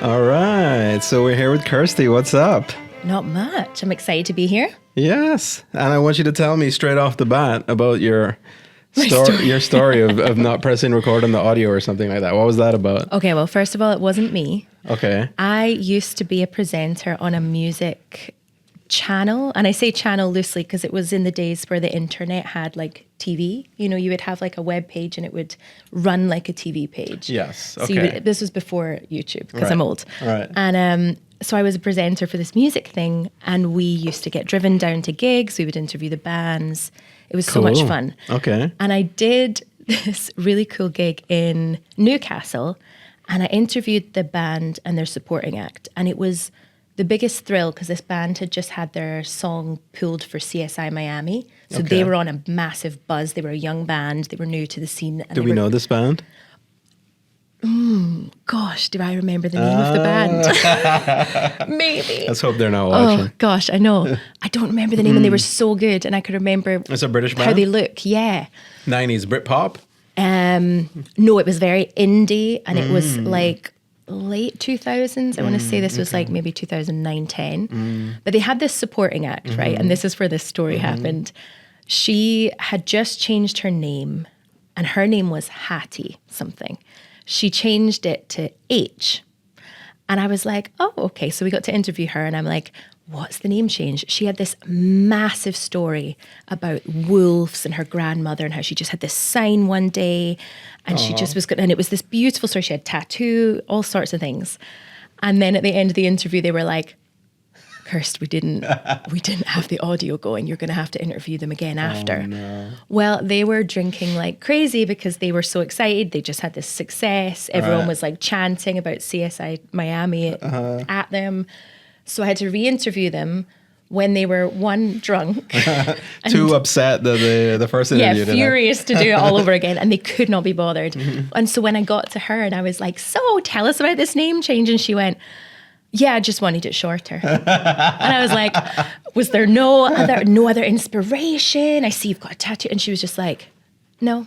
All right. So we're here with Kirsty. What's up? Not much. I'm excited to be here. Yes. And I want you to tell me straight off the bat about your story. story of not pressing record on the audio or something like that. What was that about? Okay, well, first of all, it wasn't me. Okay. I used to be a presenter on a music channel, and I say channel loosely because it was in the days where the internet had like TV. You know, you would have like a web page and it would run like a TV page. Yes. So Okay. this was before YouTube because Right. I'm old. Right. And so I was a presenter for this music thing, and we used to get driven down to gigs. We would interview the bands. It was so much Cool. fun. Okay. And I did this really cool gig in Newcastle, and I interviewed the band and their supporting act. And it was the biggest thrill because this band had just had their song pulled for CSI Miami. So Okay. they were on a massive buzz. They were a young band. They were new to the scene. And Do we know this band? Gosh, do I remember the name of the band? Maybe. Let's hope they're not watching. Oh, gosh, I know. I don't remember the name, and they were so good. And I could remember It's a British band? how they look. Yeah. 90s Britpop? No, it was very indie, and it was like late 2000s. I want to say this was like maybe 2009, 10. But they had this supporting act, right? And this is where this story happened. She had just changed her name, and her name was Hattie something. She changed it to H. And I was like, oh, okay. So we got to interview her, and I'm like, what's the name change? She had this massive story about wolves and her grandmother and how she just had this sign one day, and she just was good. And it was this beautiful story. She had tattoo, all sorts of things. And then at the end of the interview, they were like, Kirsty, we didn't have the audio going. You're going to have to interview them again after. Oh, no. Well, they were drinking like crazy because they were so excited. They just had this success. Everyone Right. was like chanting about CSI Miami at them. So I had to re-interview them when they were one drunk, Too upset that the first interview didn't. furious to do it all over again, and they could not be bothered. And so when I got to her and I was like, "So tell us about this name change," and she went, "Yeah, I just wanted it shorter." And I was like, "Was there no other inspiration? I see you've got a tattoo," and she was just like, "No."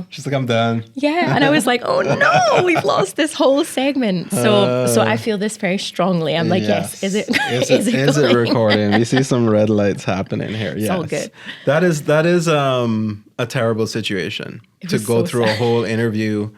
She's like, I'm done. Yeah, and I was like, "Oh no, we've lost this whole segment." So I feel this very strongly. I'm like, yes, is it Is it going? recording? We see some red lights happening here. Yes. all good. That is a terrible situation to was go so through a sad. whole interview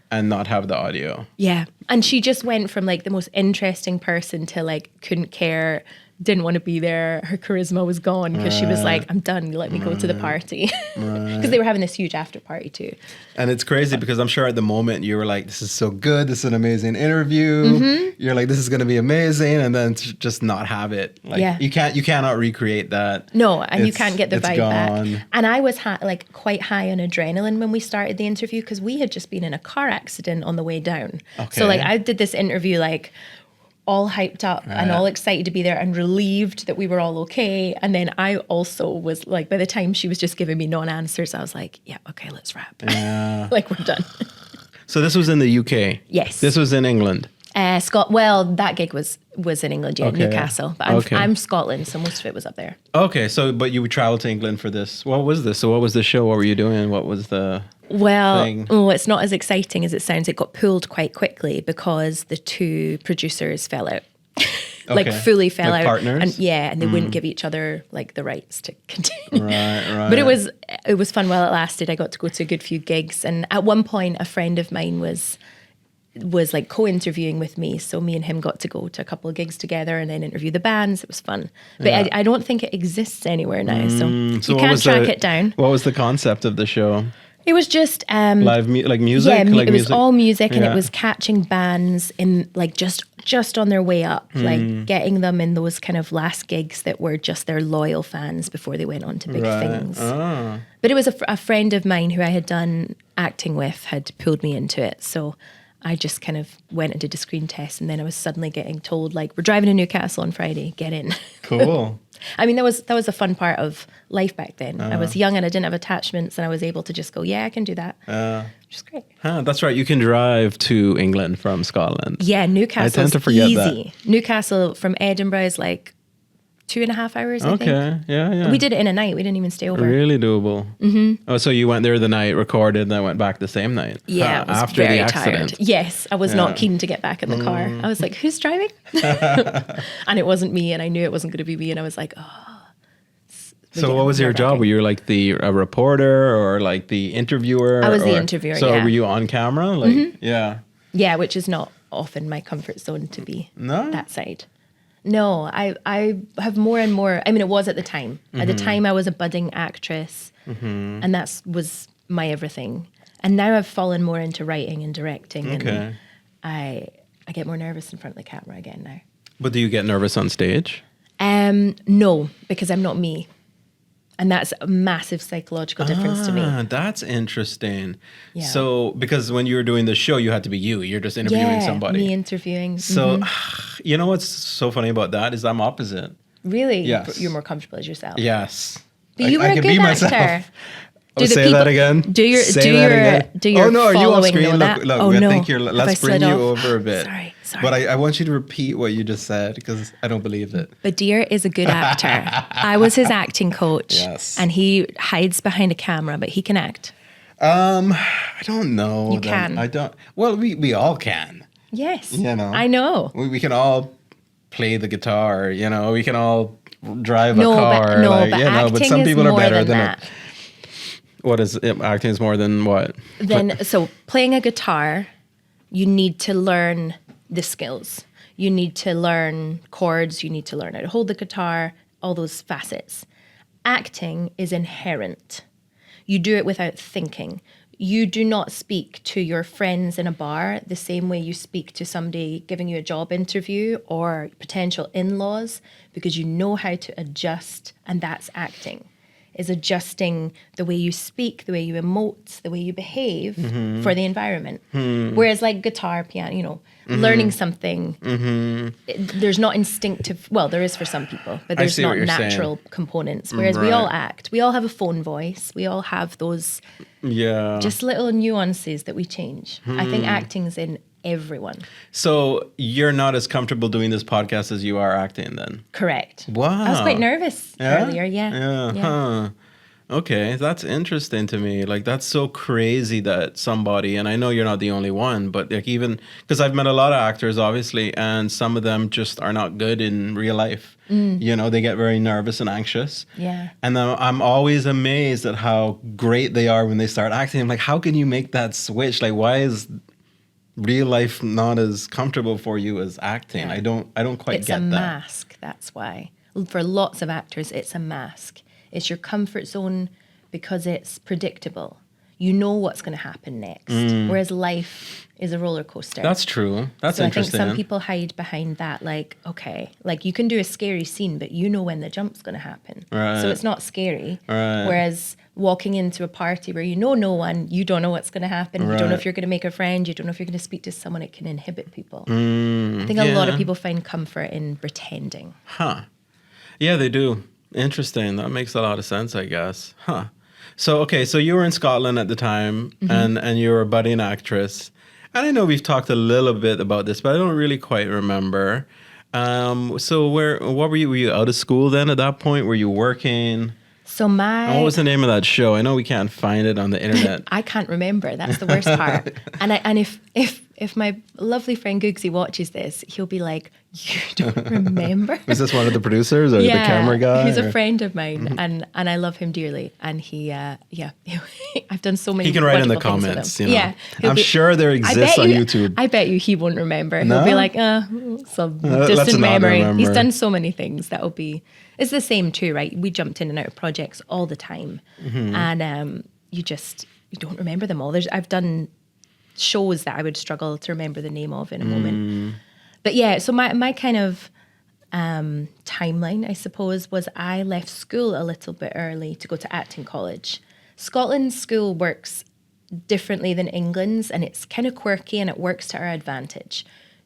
and not have the audio. Yeah. And she just went from like the most interesting person to like couldn't care, didn't want to be there. Her charisma was gone because she was like, I'm done. Let me go to the party. Because they were having this huge after party too. And it's crazy because I'm sure at the moment you were like, this is so good. This is an amazing interview. You're like, this is going to be amazing. And then to just not have it. Like Yeah. you cannot recreate that. No, and you It's- can't get the it's vibe gone. back. And I was like quite high on adrenaline when we started the interview because we had just been in a car accident on the way down. Okay. So like I did this interview like all hyped up and all excited to be there and relieved that we were all okay. And then I also was like, by the time she was just giving me non-answers, I was like, yeah, okay, let's wrap. Yeah. Like we're done. So this was in the UK. Yes. This was in England. Well, that gig was in England, yeah, Okay. Newcastle. But I'm Scotland, so most of it was up there. Okay. So, but you would travel to England for this. What was this? So what was the show? What were you doing? What was the... Well, thing? It's not as exciting as it sounds. It got pulled quite quickly because the two producers fell out. Like Okay. fully fell Like out. partners? And they wouldn't give each other like the rights to continue. Right. But it was fun while it lasted. I got to go to a good few gigs, and at one point a friend of mine was like co-interviewing with me, so me and him got to go to a couple of gigs together and then interview the bands. It was fun, but Yeah. I don't think it exists anywhere now, so So you what can't was track the- it down. What was the concept of the show? It was just Live like music? Yeah, like it was music? all music, and Yeah. it was catching bands in like just on their way up, like getting them in those kind of last gigs that were just their loyal fans before they went on to big things. Oh. But it was a friend of mine who I had done acting with had pulled me into it, so I just kind of went and did a screen test, and then I was suddenly getting told like, we're driving to Newcastle on Friday, get in. Cool. I mean, that was a fun part of life back then. I was young and I didn't have attachments, and I was able to just go, yeah, I can do that. Which is great. Huh, that's right. You can drive to England from Scotland. Yeah, Newcastle to forget easy. Newcastle from Edinburgh is like 2.5 hours, I think. Okay. Yeah. We did it in a night. We didn't even stay over. Really doable. Oh, so you went there the night, recorded, and then went back the same night? Yeah, I was after very the accident. tired. Yes, I was not keen to get back in the car. I was like, who's driving? And it wasn't me, and I knew it wasn't going to be me, and I was like, oh. So what was your job? Were you like a reporter or like the interviewer? I was the interviewer, So yeah. were you on camera? Like, yeah. Yeah, which is not often my comfort zone to be that side. No, I have more and more. I mean, it was at the time. At the time, I was a budding actress, and that was my everything. And now I've fallen more into writing and directing, and I get more nervous in front of the camera again now. But do you get nervous on stage? No, because I'm not me. And that's a massive psychological difference to me. That's interesting. Yeah. So, because when you were doing the show, you had to be you. You're just interviewing somebody. Me interviewing. So, you know what's so funny about that is I'm opposite. Really? Yes. You're more comfortable as yourself. Yes. But you were a can good be actor. myself. Do the say people, that again. Do your Oh no, are you off following screen? know that? Look, Oh I no. think you're. Let's bring you over a bit. Sorry. But I want you to repeat what you just said because I don't believe it. Badir is a good actor. I was his acting coach. Yes. And he hides behind a camera, but he can act. I don't know. You can. I don't. Well, we all can. Yes. You know. I know. We can all play the guitar. You know, we can all drive a car. But some people are better than that. What is it? Acting is more than what? So playing a guitar, you need to learn the skills. You need to learn chords. You need to learn how to hold the guitar, all those facets. Acting is inherent. You do it without thinking. You do not speak to your friends in a bar the same way you speak to somebody giving you a job interview or potential in-laws, because you know how to adjust, and that's acting. Is adjusting the way you speak, the way you emote, the way you behave for the environment. Whereas like guitar, piano, learning something, there's not instinctive, well, there is for some people, but there's not natural components. Whereas we all act. We all have a phone voice. We all have those just little nuances that we change. I think acting's in everyone. So you're not as comfortable doing this podcast as you are acting then? Correct. Wow. I was quite nervous earlier, Yeah. Huh. Okay, that's interesting to me. Like, that's so crazy that somebody, and I know you're not the only one, but like even, because I've met a lot of actors, obviously, and some of them just are not good in real life. You know, they get very nervous and anxious. Yeah. And I'm always amazed at how great they are when they start acting. I'm like, how can you make that switch? Like, why is real life not as comfortable for you as acting? I don't quite get that. It's a mask, that's why. For lots of actors, it's a mask. It's your comfort zone because it's predictable. You know what's going to happen next. Whereas life is a roller coaster. That's true. That's interesting. I think some people hide behind that, like, okay, like you can do a scary scene, but you know when the jump's going to happen. Right. So it's not scary. Right. Whereas walking into a party where you know no one, you don't know what's going to happen. You don't know if you're going to make a friend. You don't know if you're going to speak to someone. It can inhibit people. I think a lot of people find comfort in pretending. Huh. Yeah, they do. Interesting. That makes a lot of sense, I guess. Huh. So, okay, so you were in Scotland at the time, and you were a budding actress. And I know we've talked a little bit about this, but I don't really quite remember. So what were you? Were you out of school then at that point? Were you working? And what was the name of that show? I know we can't find it on the internet. I can't remember. That's the worst part. And if my lovely friend Googsy watches this, he'll be like, "You don't remember?" Was this one of the producers or the camera guy? He's a friend of mine, and I love him dearly. And he, I've done so many. He can write in the comments. You know. Yeah, I'm sure there exists on YouTube. I bet you he won't remember. No? He'll be like, some distant memory. He's done so many things that'll be. It's the same too, right? We jumped in and out of projects all the time, and you don't remember them all. I've done shows that I would struggle to remember the name of in a moment. But yeah, so my kind of timeline, I suppose, was I left school a little bit early to go to acting college. Scotland's school works differently than England's, and it's kind of quirky and it works to our advantage.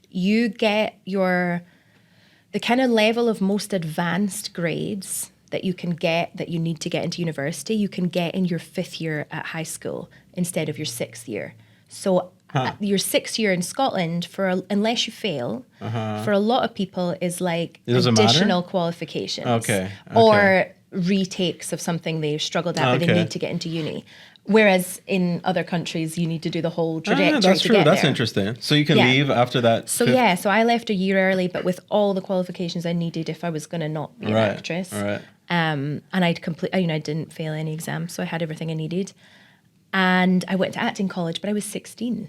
You get the kind of level of most advanced grades that you can get, that you need to get into university, you can get in your 5th year at high school instead of your 6th year. So your 6th year in Scotland, unless you fail, for a lot of people is like additional qualifications. Okay. Or retakes of something they've struggled at, but they need to get into uni. Whereas in other countries, you need to do the whole trajectory that's to true. get That's there. interesting. So you can leave after that. So so I left a year early, but with all the qualifications I needed if I was going to not be an actress. Right. And I didn't fail any exams, so I had everything I needed. And I went to acting college, but I was 16.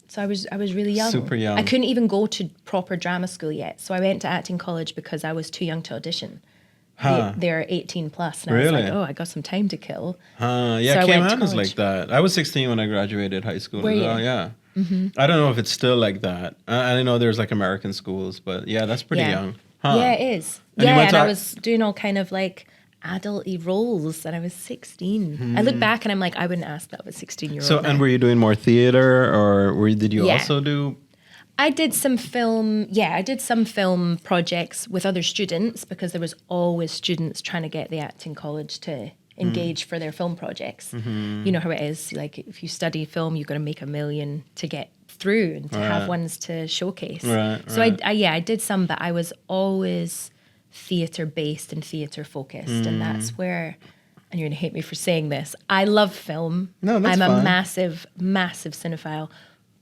So I was really young. Super young. I couldn't even go to proper drama school yet. So I went to acting college because I was too young to audition. They're 18 plus. And I was like, I got some time to kill. Yeah, so Cayman is like that. I was 16 when I graduated high school. Were as well. you? Yeah. Mm-hmm. I don't know if it's still like that. I know there's like American schools, but yeah, that's pretty young. Yeah, it is. And and I was doing all kind of like adult-y roles, and I was 16. I look back and I'm like, I wouldn't ask that of a 16-year-old. So, and were you doing more theater, or did you also do? I did some film. Yeah, I did some film projects with other students because there was always students trying to get the acting college to engage for their film projects. You know how it is. Like if you study film, you've got to make $1 million to get through and to have ones to showcase. So I did some, but I was always theatre based and theatre focused, and that's where. And you're gonna hate me for saying this. I love film. No, that's I'm fine. a massive cinephile.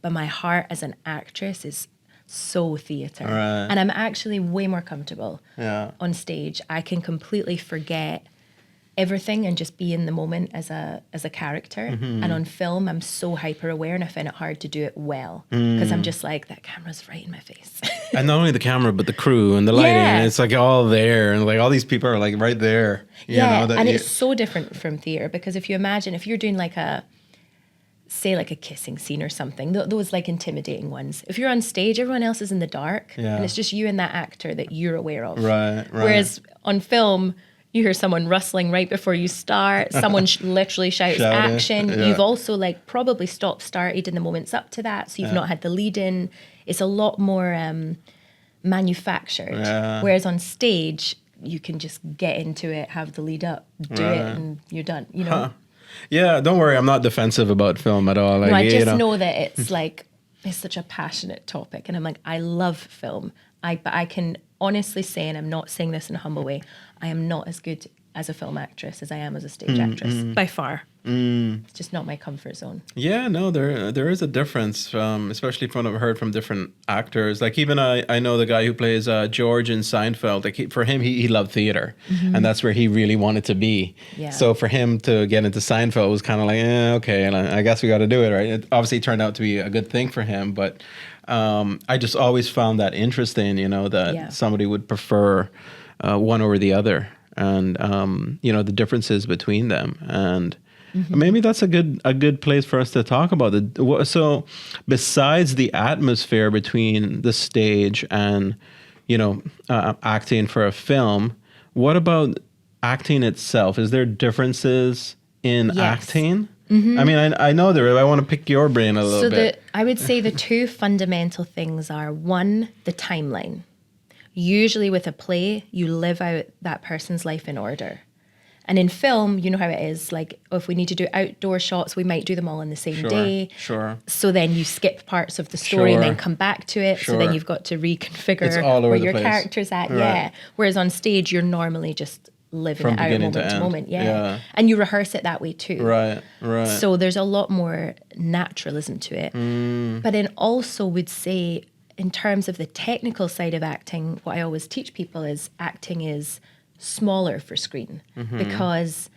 But my heart as an actress is so theatre. Right. And I'm actually way more comfortable on stage. I can completely forget everything and just be in the moment as a character. And on film, I'm so hyper aware, and I find it hard to do it well because I'm just like, that camera's right in my face. And not only the camera, but the crew and the lighting. And it's like all there, and like all these people are like right there. It's so different from theatre because if you're doing like say like a kissing scene or something, those like intimidating ones. If you're on stage, everyone else is in the dark, and it's just you and that actor that you're aware of. Right. Whereas on film, you hear someone rustling right before you start. Someone literally shouts action. Yeah. You've also like probably started in the moments up to that, so you've not had the lead in. It's a lot more manufactured. Whereas on stage, you can just get into it, have the lead up, do it, and you're done. You know. Yeah, don't worry. I'm not defensive about film at all. Like, no, I just know that it's like, it's such a passionate topic. And I'm like, I love film. But I can honestly say, and I'm not saying this in a humble way, I am not as good as a film actress as I am as a stage actress, by far. It's just not my comfort zone. Yeah, no, there is a difference, especially from what I've heard from different actors. Like even I know the guy who plays George in Seinfeld. Like for him, he loved theater, and that's where he really wanted to be. Yeah. So for him to get into Seinfeld was kind of like, okay, and I guess we got to do it, right? It obviously turned out to be a good thing for him, but I just always found that interesting, that somebody would prefer one over the other, and the differences between them, and maybe that's a good place for us to talk about it. So besides the atmosphere between the stage and acting for a film, what about acting itself? Is there differences in acting? I mean, I know there. I want to pick your brain a little bit. I would say the two fundamental things are, one, the timeline. Usually with a play, you live out that person's life in order. And in film, you know how it is. Like, if we need to do outdoor shots, we might do them all on the same day. Sure. So then you skip parts of the story and then come back to it. So then you've got to reconfigure where your character's at. Right. Yeah. Whereas on stage, you're normally just living it out moment to moment. Yeah. And you rehearse it that way too. Right. So there's a lot more naturalism to it. But then also would say, in terms of the technical side of acting, what I always teach people is acting is smaller for screen, because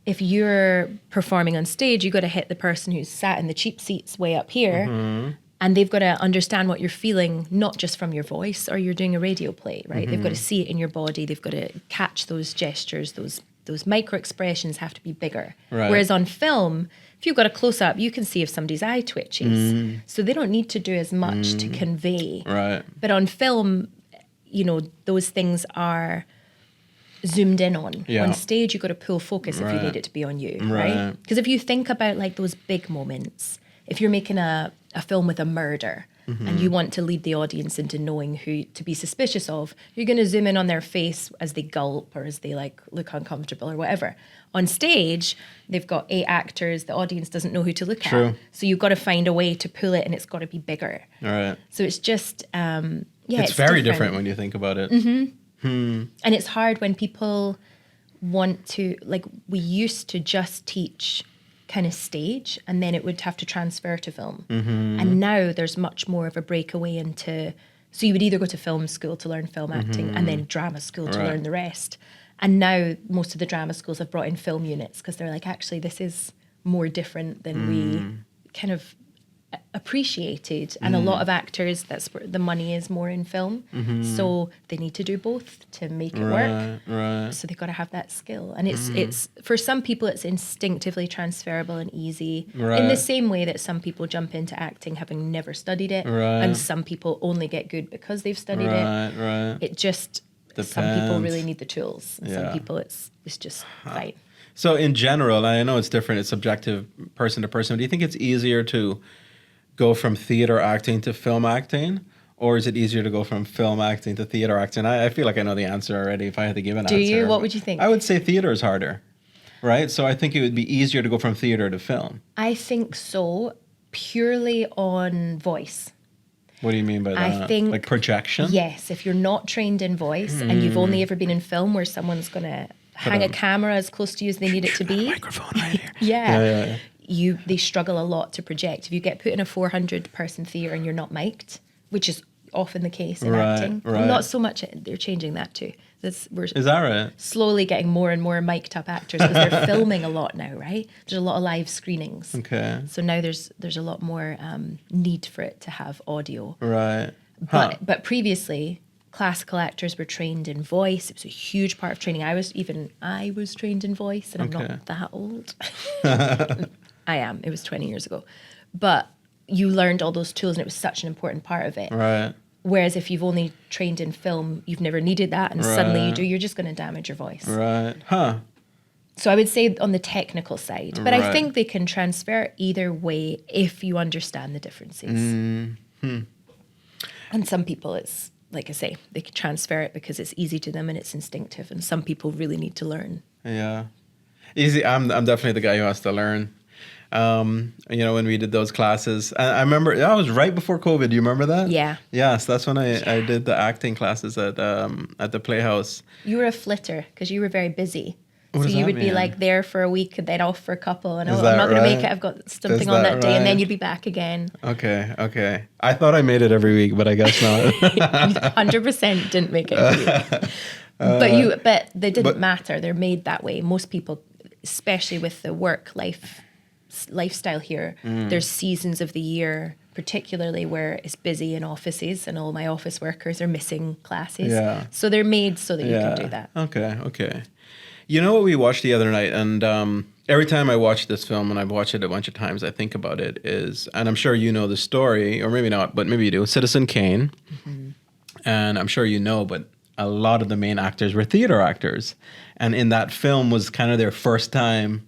if you're performing on stage, you got to hit the person who's sat in the cheap seats way up here, and they've got to understand what you're feeling, not just from your voice, or you're doing a radio play, right? They've got to see it in your body. They've got to catch those gestures. Those micro expressions have to be bigger. Right. Whereas on film, if you've got a close up, you can see if somebody's eye twitches. So they don't need to do as much to convey. Right. But on film, those things are zoomed in on. Yeah. On stage, you've got to pull focus if you need it to be on you, right? Because if you think about like those big moments, if you're making a film with a murder and you want to lead the audience into knowing who to be suspicious of, you're going to zoom in on their face as they gulp or as they like look uncomfortable or whatever. On stage, they've got 8 actors. The audience doesn't know who to look at. So you've got to find a way to pull it, and it's got to be bigger. All right. So it's just, it's very different when you think about it. And it's hard when people want to, like, we used to just teach kind of stage, and then it would have to transfer to film. And now there's much more of a breakaway into, so you would either go to film school to learn film acting and then drama school to learn the rest. And now most of the drama schools have brought in film units because they're like, actually, this is more different than we kind of appreciated. And a lot of actors, that's where the money is more in film. So they need to do both to make it work. So they've got to have that skill. And it's for some people, it's instinctively transferable and easy in the same way that some people jump into acting having never studied it. And some people only get good because they've studied it. It just... Depends. Some people really need the tools. And some people, it's just fine. So in general, I know it's different. It's subjective person to person. Do you think it's easier to go from theater acting to film acting? Or is it easier to go from film acting to theater acting? I feel like I know the answer already if I had to give an answer. Do you? What would you think? I would say theater is harder, right? So I think it would be easier to go from theater to film. I think so, purely on voice. What do you mean by that? I think, like projection? Yes. If you're not trained in voice and you've only ever been in film where someone's going to hang a camera as close to you as they need it to be. Microphone right here. They struggle a lot to project. If you get put in a 400-person theatre and you're not mic'd, which is often the case in acting. Not so much, they're changing that too. Is that right? Slowly getting more and more mic'd up actors because they're filming a lot now, right? There's a lot of live screenings. Okay. So now there's a lot more need for it to have audio. Right. But previously, classical actors were trained in voice. It was a huge part of training. I was trained in voice, and I'm not that old. I am. It was 20 years ago. But you learned all those tools, and it was such an important part of it. Right. Whereas if you've only trained in film, you've never needed that, and suddenly you do, you're just going to damage your voice. Right. So I would say on the technical side, but I think they can transfer either way if you understand the differences. And some people, it's like I say, they can transfer it because it's easy to them and it's instinctive, and some people really need to learn. Yeah. Easy. I'm definitely the guy who has to learn. When we did those classes, I remember that was right before COVID. Do you remember that? Yeah. Yes, that's when I did the acting classes at the Playhouse. You were a flitter because you were very busy. So you would be like there for a week and then off for a couple, and I'm not going to make it. I've got something on that day, and then you'd be back again. Okay. I thought I made it every week, but I guess not. 100% didn't make it every week. But they didn't matter. They're made that way. Most people, especially with the lifestyle here, there's seasons of the year, particularly where it's busy in offices, and all my office workers are missing classes. Yeah. So they're made so that you can do that. Okay. You know what we watched the other night, and every time I watch this film, and I've watched it a bunch of times, I think about it is, and I'm sure you know the story, or maybe not, but maybe you do, Citizen Kane. And I'm sure you know, but a lot of the main actors were theater actors. And in that film was kind of their first time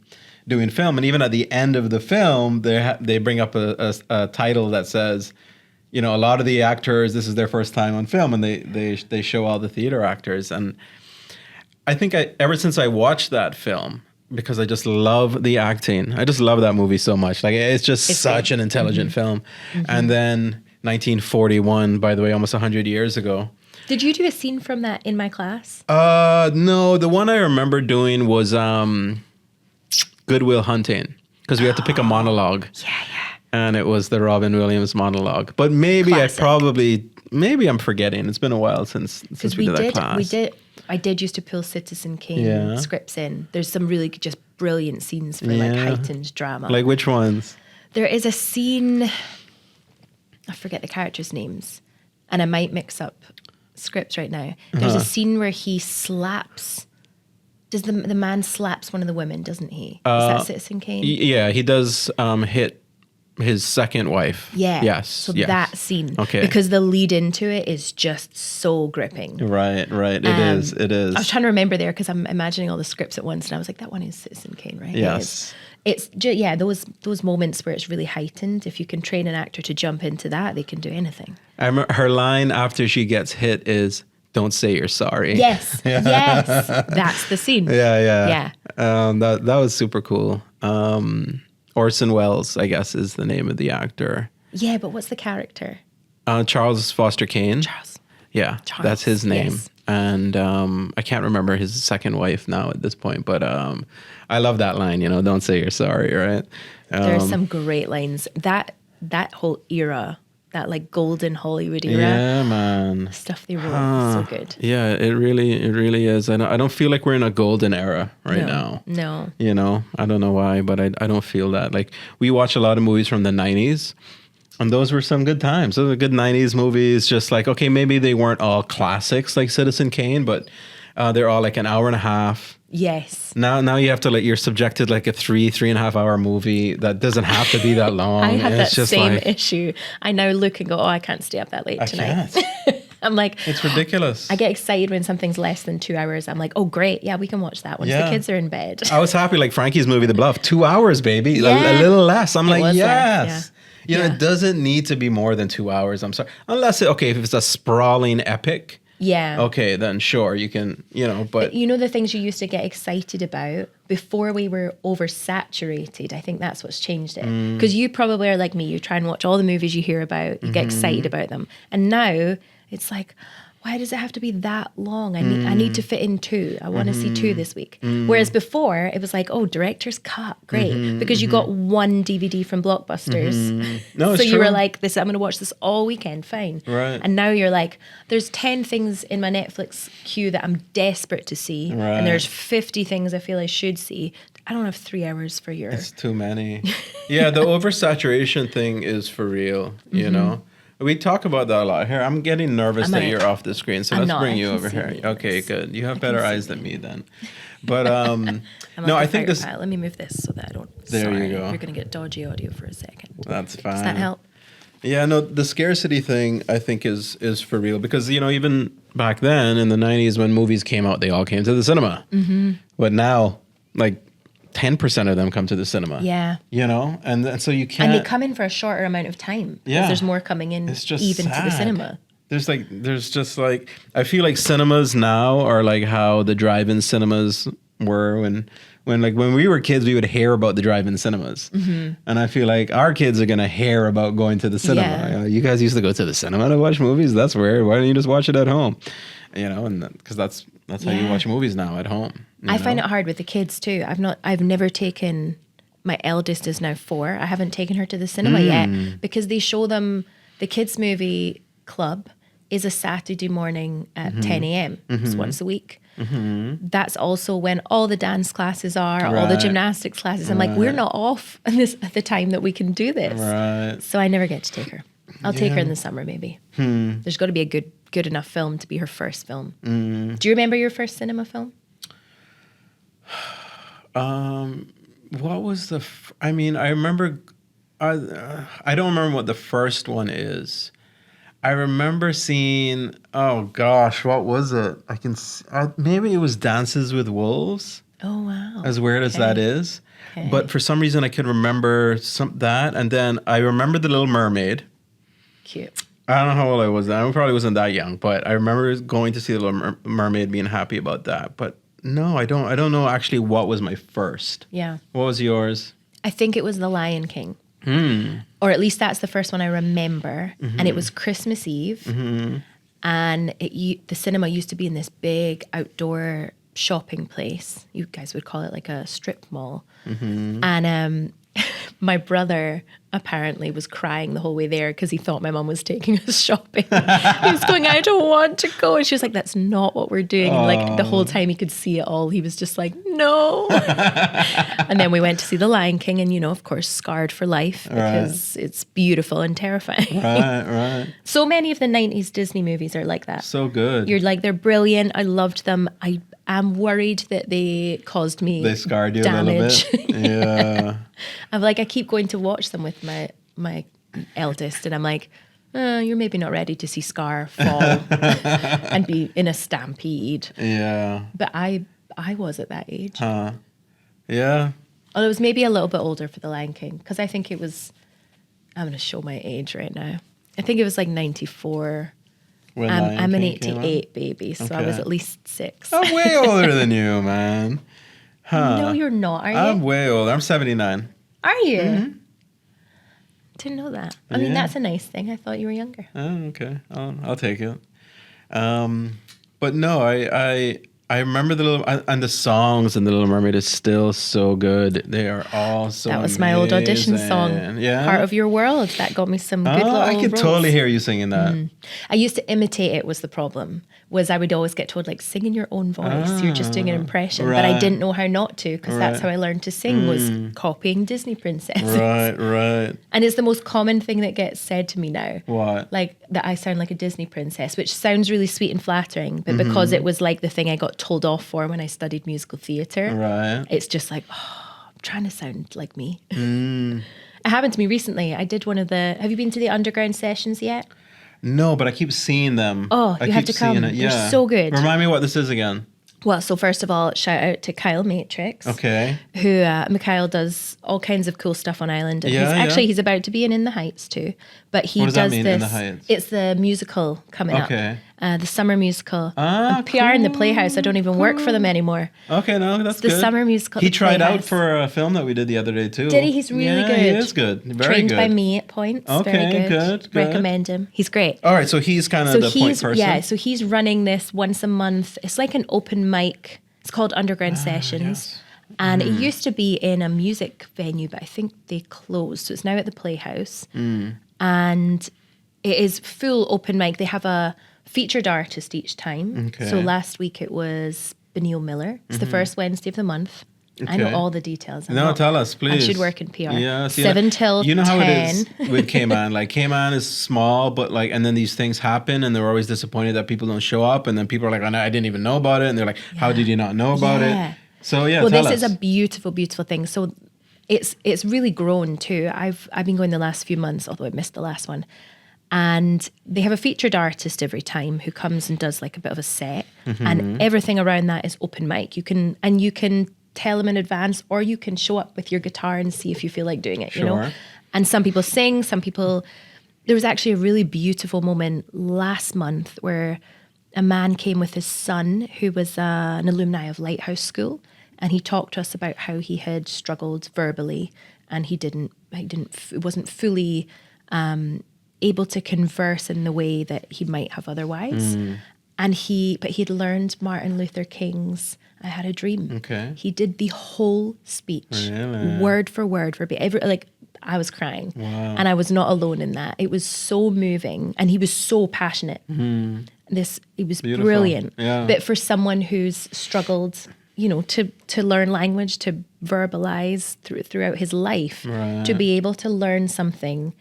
doing film. And even at the end of the film, they bring up a title that says, a lot of the actors, this is their first time on film, and they show all the theater actors. And I think ever since I watched that film, because I just love the acting, I just love that movie so much. Like it's such an intelligent film. And then 1941, by the way, almost 100 years ago. Did you do a scene from that in my class? No, the one I remember doing was Good Will Hunting, because we had to pick a monologue. Yeah. And it was the Robin Williams monologue. But maybe classic. Maybe I'm forgetting. It's been a while since we did that class. I did used to pull Citizen Kane scripts in. There's some really just brilliant scenes for like heightened drama. Like which ones? There is a scene, I forget the characters' names, and I might mix up scripts right now. There's a scene where he slaps. Does the man slaps one of the women, doesn't he? Is that Citizen Kane? Yeah, he does hit his second wife. Yeah. Yes. So that scene. Okay. Because the lead into it is just so gripping. Right. It is. I was trying to remember there because I'm imagining all the scripts at once, and I was like, that one is Citizen Kane, right? Yes. It's those moments where it's really heightened. If you can train an actor to jump into that, they can do anything. I remember her line after she gets hit is, "Don't say you're sorry." Yes, yes, that's the scene. Yeah. That was super cool. Orson Welles, I guess, is the name of the actor. Yeah, but what's the character? Charles Foster Kane. Charles. Yeah, Charles, that's his name. yes. And I can't remember his second wife now at this point, but I love that line, "Don't say you're sorry," right? There's some great lines. That whole era, that like golden Hollywood era. Yeah, man. Stuff they wrote, so good. Yeah, it really is. I don't feel like we're in a golden era right now. No. I don't know why, but I don't feel that. Like, we watch a lot of movies from the 90s, and those were some good times. Those were good 90s movies. Just like, okay, maybe they weren't all classics like Citizen Kane, but they're all like an hour and a half. Yes. Now you have to, like, you're subjected like a 3.5 hour movie that doesn't have to be that long. I have that just same like, issue. I now look and go, I can't stay up that late tonight. Can't. I'm like, It's ridiculous. I get excited when something's less than 2 hours. I'm like, oh, great. Yeah, we can watch that once the kids are in bed. I was happy, like Frankie's movie, The Bluff, 2 hours, baby. Yeah. A little less. I'm It like, was yes. less, It doesn't need to be more than 2 hours. I'm sorry. Unless, if it's a sprawling epic. Yeah. Okay, then sure, you can, but. You know the things you used to get excited about before we were oversaturated? I think that's what's changed it. Because you probably are like me. You try and watch all the movies you hear about. You get excited about them. And now it's like, why does it have to be that long? I need to fit in 2. I want to see 2 this week. Whereas before, it was like, oh, director's cut. Great. Because you got 1 DVD from Blockbusters. No, it's so you true. were like, I'm going to watch this all weekend. Fine. Right. And now you're like, there's 10 things in my Netflix queue that I'm desperate to see. Right. And there's 50 things I feel I should see. I don't have 3 hours for your... It's too many. Yeah, the oversaturation thing is for real, We talk about that a lot here. I'm getting nervous that you're off the screen, so let's bring you over here. Okay, good. You have better eyes than me then. But no, I think this. Let me move this so that I don't. There you go. You're going to get dodgy audio for a second. That's fine. Does that help? Yeah, no, the scarcity thing I think is for real because even back then in the 90s when movies came out, they all came to the cinema. Mm-hmm. But now, like 10% of them come to the cinema. Yeah. And so you can't. And they come in for a shorter amount of time. Yeah. There's more coming in It's just even sad. to the cinema. There's just like, I feel like cinemas now are like how the drive-in cinemas were when we were kids, we would hear about the drive-in cinemas. Mm-hmm. And I feel like our kids are going to hear about going to the cinema. Yeah. You guys used to go to the cinema to watch movies? That's weird. Why don't you just watch it at home? And because that's how you watch movies now, at home. I find it hard with the kids too. I've never taken, my eldest is now 4. I haven't taken her to the cinema yet because they show them, the kids movie club is a Saturday morning at 10 a.m. It's once a week. Mm-hmm. That's also when all the dance classes are, all the gymnastics classes. I'm like, we're not off at the time that we can do this. Right. So I never get to take her. I'll take her in the summer maybe. There's got to be a good enough film to be her first film. Do you remember your first cinema film? What was I remember, I don't remember what the first one is. I remember seeing, oh gosh, what was it? Maybe it was Dances with Wolves. Oh, wow. As weird as that is. Okay. But for some reason I could remember that. And then I remember The Little Mermaid. Cute. I don't know how old I was then. I probably wasn't that young, but I remember going to see The Little Mermaid, being happy about that. But no, I don't know actually what was my first. Yeah. What was yours? I think it was The Lion King. Or at least that's the first one I remember. And it was Christmas Eve. And the cinema used to be in this big outdoor shopping place. You guys would call it like a strip mall. And my brother apparently was crying the whole way there because he thought my mum was taking us shopping. He was going, I don't want to go. And she was like, that's not what we're doing. And like the whole time he could see it all, he was just like, no. And then we went to see The Lion King and, of course, scarred for life because it's beautiful and terrifying. Right. So many of the 90s Disney movies are like that. So good. You're like, they're brilliant. I loved them. I am worried that they caused me They scarred you damage. a little bit. Yeah. I'm like, I keep going to watch them with my eldest, and I'm like, you're maybe not ready to see Scar fall and be in a stampede. Yeah. But I was at that age. Yeah. Oh, it was maybe a little bit older for The Lion King because I think it was. I'm going to show my age right now. I think it was like 94. When I'm an King came out? 88 baby, so I was at least 6. I'm way older than you, man. Huh. No, you're not, are you? I'm way older. I'm 79. Are you? Didn't know that. I mean, Yeah. that's a nice thing. I thought you were younger. Oh, okay. I'll take it. But no, I remember and the songs in The Little Mermaid is still so good. They are all so That was my old audition song. Yeah. Part of Your World. That got me some good little I could roles. totally hear you singing that. I used to imitate it was the problem. Was I would always get told like sing in your own voice. You're just doing an impression. But I right. didn't know how not to because that's how I learned to sing was copying Disney princesses. Right. And it's the most common thing that gets said to me now. What? Like that I sound like a Disney princess, which sounds really sweet and flattering. But because it was like the thing I got told off for when I studied musical theatre, Right. it's just like, I'm trying to sound like me. It happened to me recently. I did one of have you been to the underground sessions yet? No, but I keep seeing them. Oh, I you have keep to come. seeing it. They're Yeah. so good. Remind me what this is again. Well, so first of all, shout out to Kyle Matrix. Okay. Who Mikhail does all kinds of cool stuff on Island. And Yeah, he's about to be in the Heights too. But he What does that does mean, this. In the Heights? It's the musical coming Okay. up. The summer musical. Ah, And PR in the Playhouse. I don't even work for them anymore. Okay, no, that's The good. summer musical. He at the tried out Playhouse. for a film that we did the other day too. Did he? He's really good. He is good. Very Trained good. by me at points. Okay, Very good. Recommend him. He's great. All right, so he's kind of the point person. Yeah, so he's running this once a month. It's like an open mic. It's called Underground Sessions. yes. And it used to be in a music venue, but I think they closed. So it's now at the Playhouse. And it is full open mic. They have a featured artist each time. Okay. So last week it was Benil Miller. It's the first Wednesday of the month. I know Okay. all the details. No, tell us, please. I should work in PR. Yes, 7 till 10. You know how it is with Cayman. Like Cayman is small, but like, and then these things happen, and they're always disappointed that people don't show up, and then people are like, I didn't even know about it," and they're like, "How did you not know about Yeah. it?" So yeah, Well, tell this us. is a beautiful, beautiful thing. So it's really grown too. I've been going the last few months, although I missed the last one. And they have a featured artist every time who comes and does like a bit of a set, and everything around that is open mic. You can tell them in advance, or you can show up with your guitar and see if you feel like doing it. You know, Sure. and some people sing, some people. There was actually a really beautiful moment last month where a man came with his son who was an alumni of Lighthouse School, and he talked to us about how he had struggled verbally, and he wasn't fully able to converse in the way that he might have otherwise. And he'd learned Martin Luther King's "I Had a Dream." Okay. He did the whole speech, Really? word for word, I was crying. Wow. And I was not alone in that. It was so moving, and he was so passionate. It was Beautiful. brilliant. Yeah. But for someone who's struggled, to learn language, to verbalize throughout his life, Right. to be able to learn something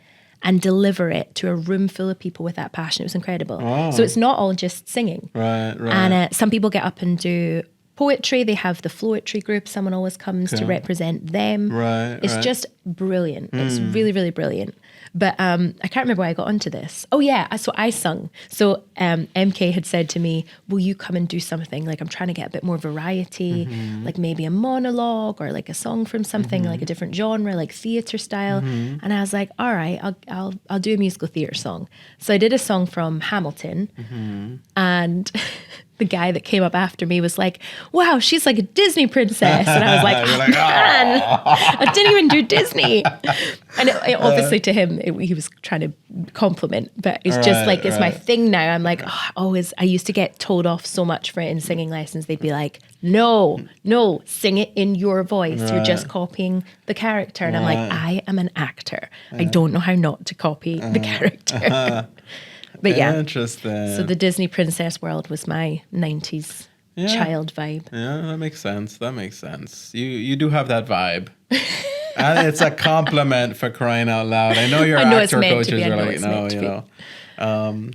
and deliver it to a room full of people with that passion, it was incredible. Wow. So it's not all just singing. Right. And some people get up and do poetry. They have the Floetry group. Someone always comes to Okay. represent them. Right, It's right. just brilliant. It's really, really brilliant. But I can't remember why I got onto this. Oh, yeah. So I sung. So MK had said to me, will you come and do something? Like, I'm trying to get a bit more variety, like maybe a monologue or like a song from something, like a different genre, like theatre style. And I was like, all right, I'll do a musical theatre song. So I did a song from Hamilton. And the guy that came up after me was like, wow, she's like a Disney princess. And I was like, You're like, man, I didn't even do Disney. And obviously to him, he was trying to compliment, but it's just like, it's my thing now. I'm like, I used to get told off so much for it in singing lessons. They'd be like, no, sing it in your voice. You're just copying the character. And I'm like, I am an actor. I don't know how not to copy the character. But yeah. Interesting. So the Disney princess world was my 90s child vibe. Yeah, that makes sense. You do have that vibe. And it's a compliment for crying out loud. I know your I know it's actor meant to coaches be. I are know like, it's no, meant to you be. know.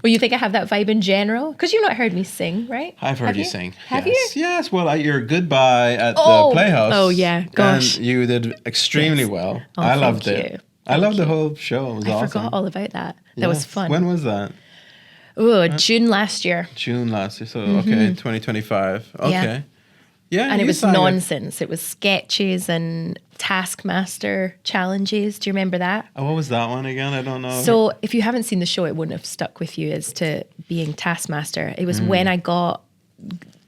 Well, you think I have that vibe in general? Because you've not heard me sing, right? I've heard you sing. Have yes. you? Yes. Well, your goodbye at Oh. the Playhouse. Oh, yeah. Gosh. And you did extremely Yes. well. Oh, I loved thank it. you. I loved the whole show. It was I awesome. forgot all about that. That was Yes. fun. When was that? Oh, June last year. June last year. So, okay, 2025. Okay. Yeah. Yeah, and it you was sang it. nonsense. It was sketches and Taskmaster challenges. Do you remember that? Oh, what was that one again? I don't know. So if you haven't seen the show, it wouldn't have stuck with you as to being Taskmaster. It was when I got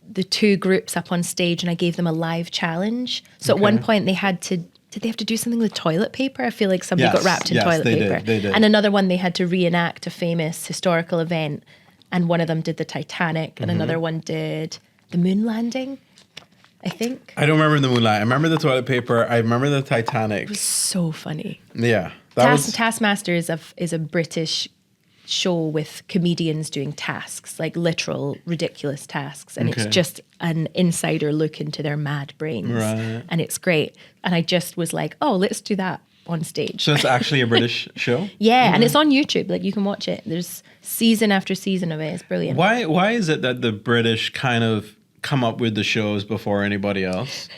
the two groups up on stage and I gave them a live challenge. So at one point they had to, did they have to do something with toilet paper? I feel like somebody got wrapped in toilet paper. They did. And another one, they had to reenact a famous historical event. And one of them did the Titanic and another one did the moon landing, I think. I don't remember the moonlight. I remember the toilet paper. I remember the Titanic. It was so funny. Yeah. Taskmaster is a British show with comedians doing tasks, like literal ridiculous tasks, and it's just an insider look into their mad brains, and it's great. And I just was like, oh, let's do that on stage. So it's actually a British show? Yeah, and it's on YouTube. Like, you can watch it. There's season after season of it. It's brilliant. Why is it that the British kind of come up with the shows before anybody else?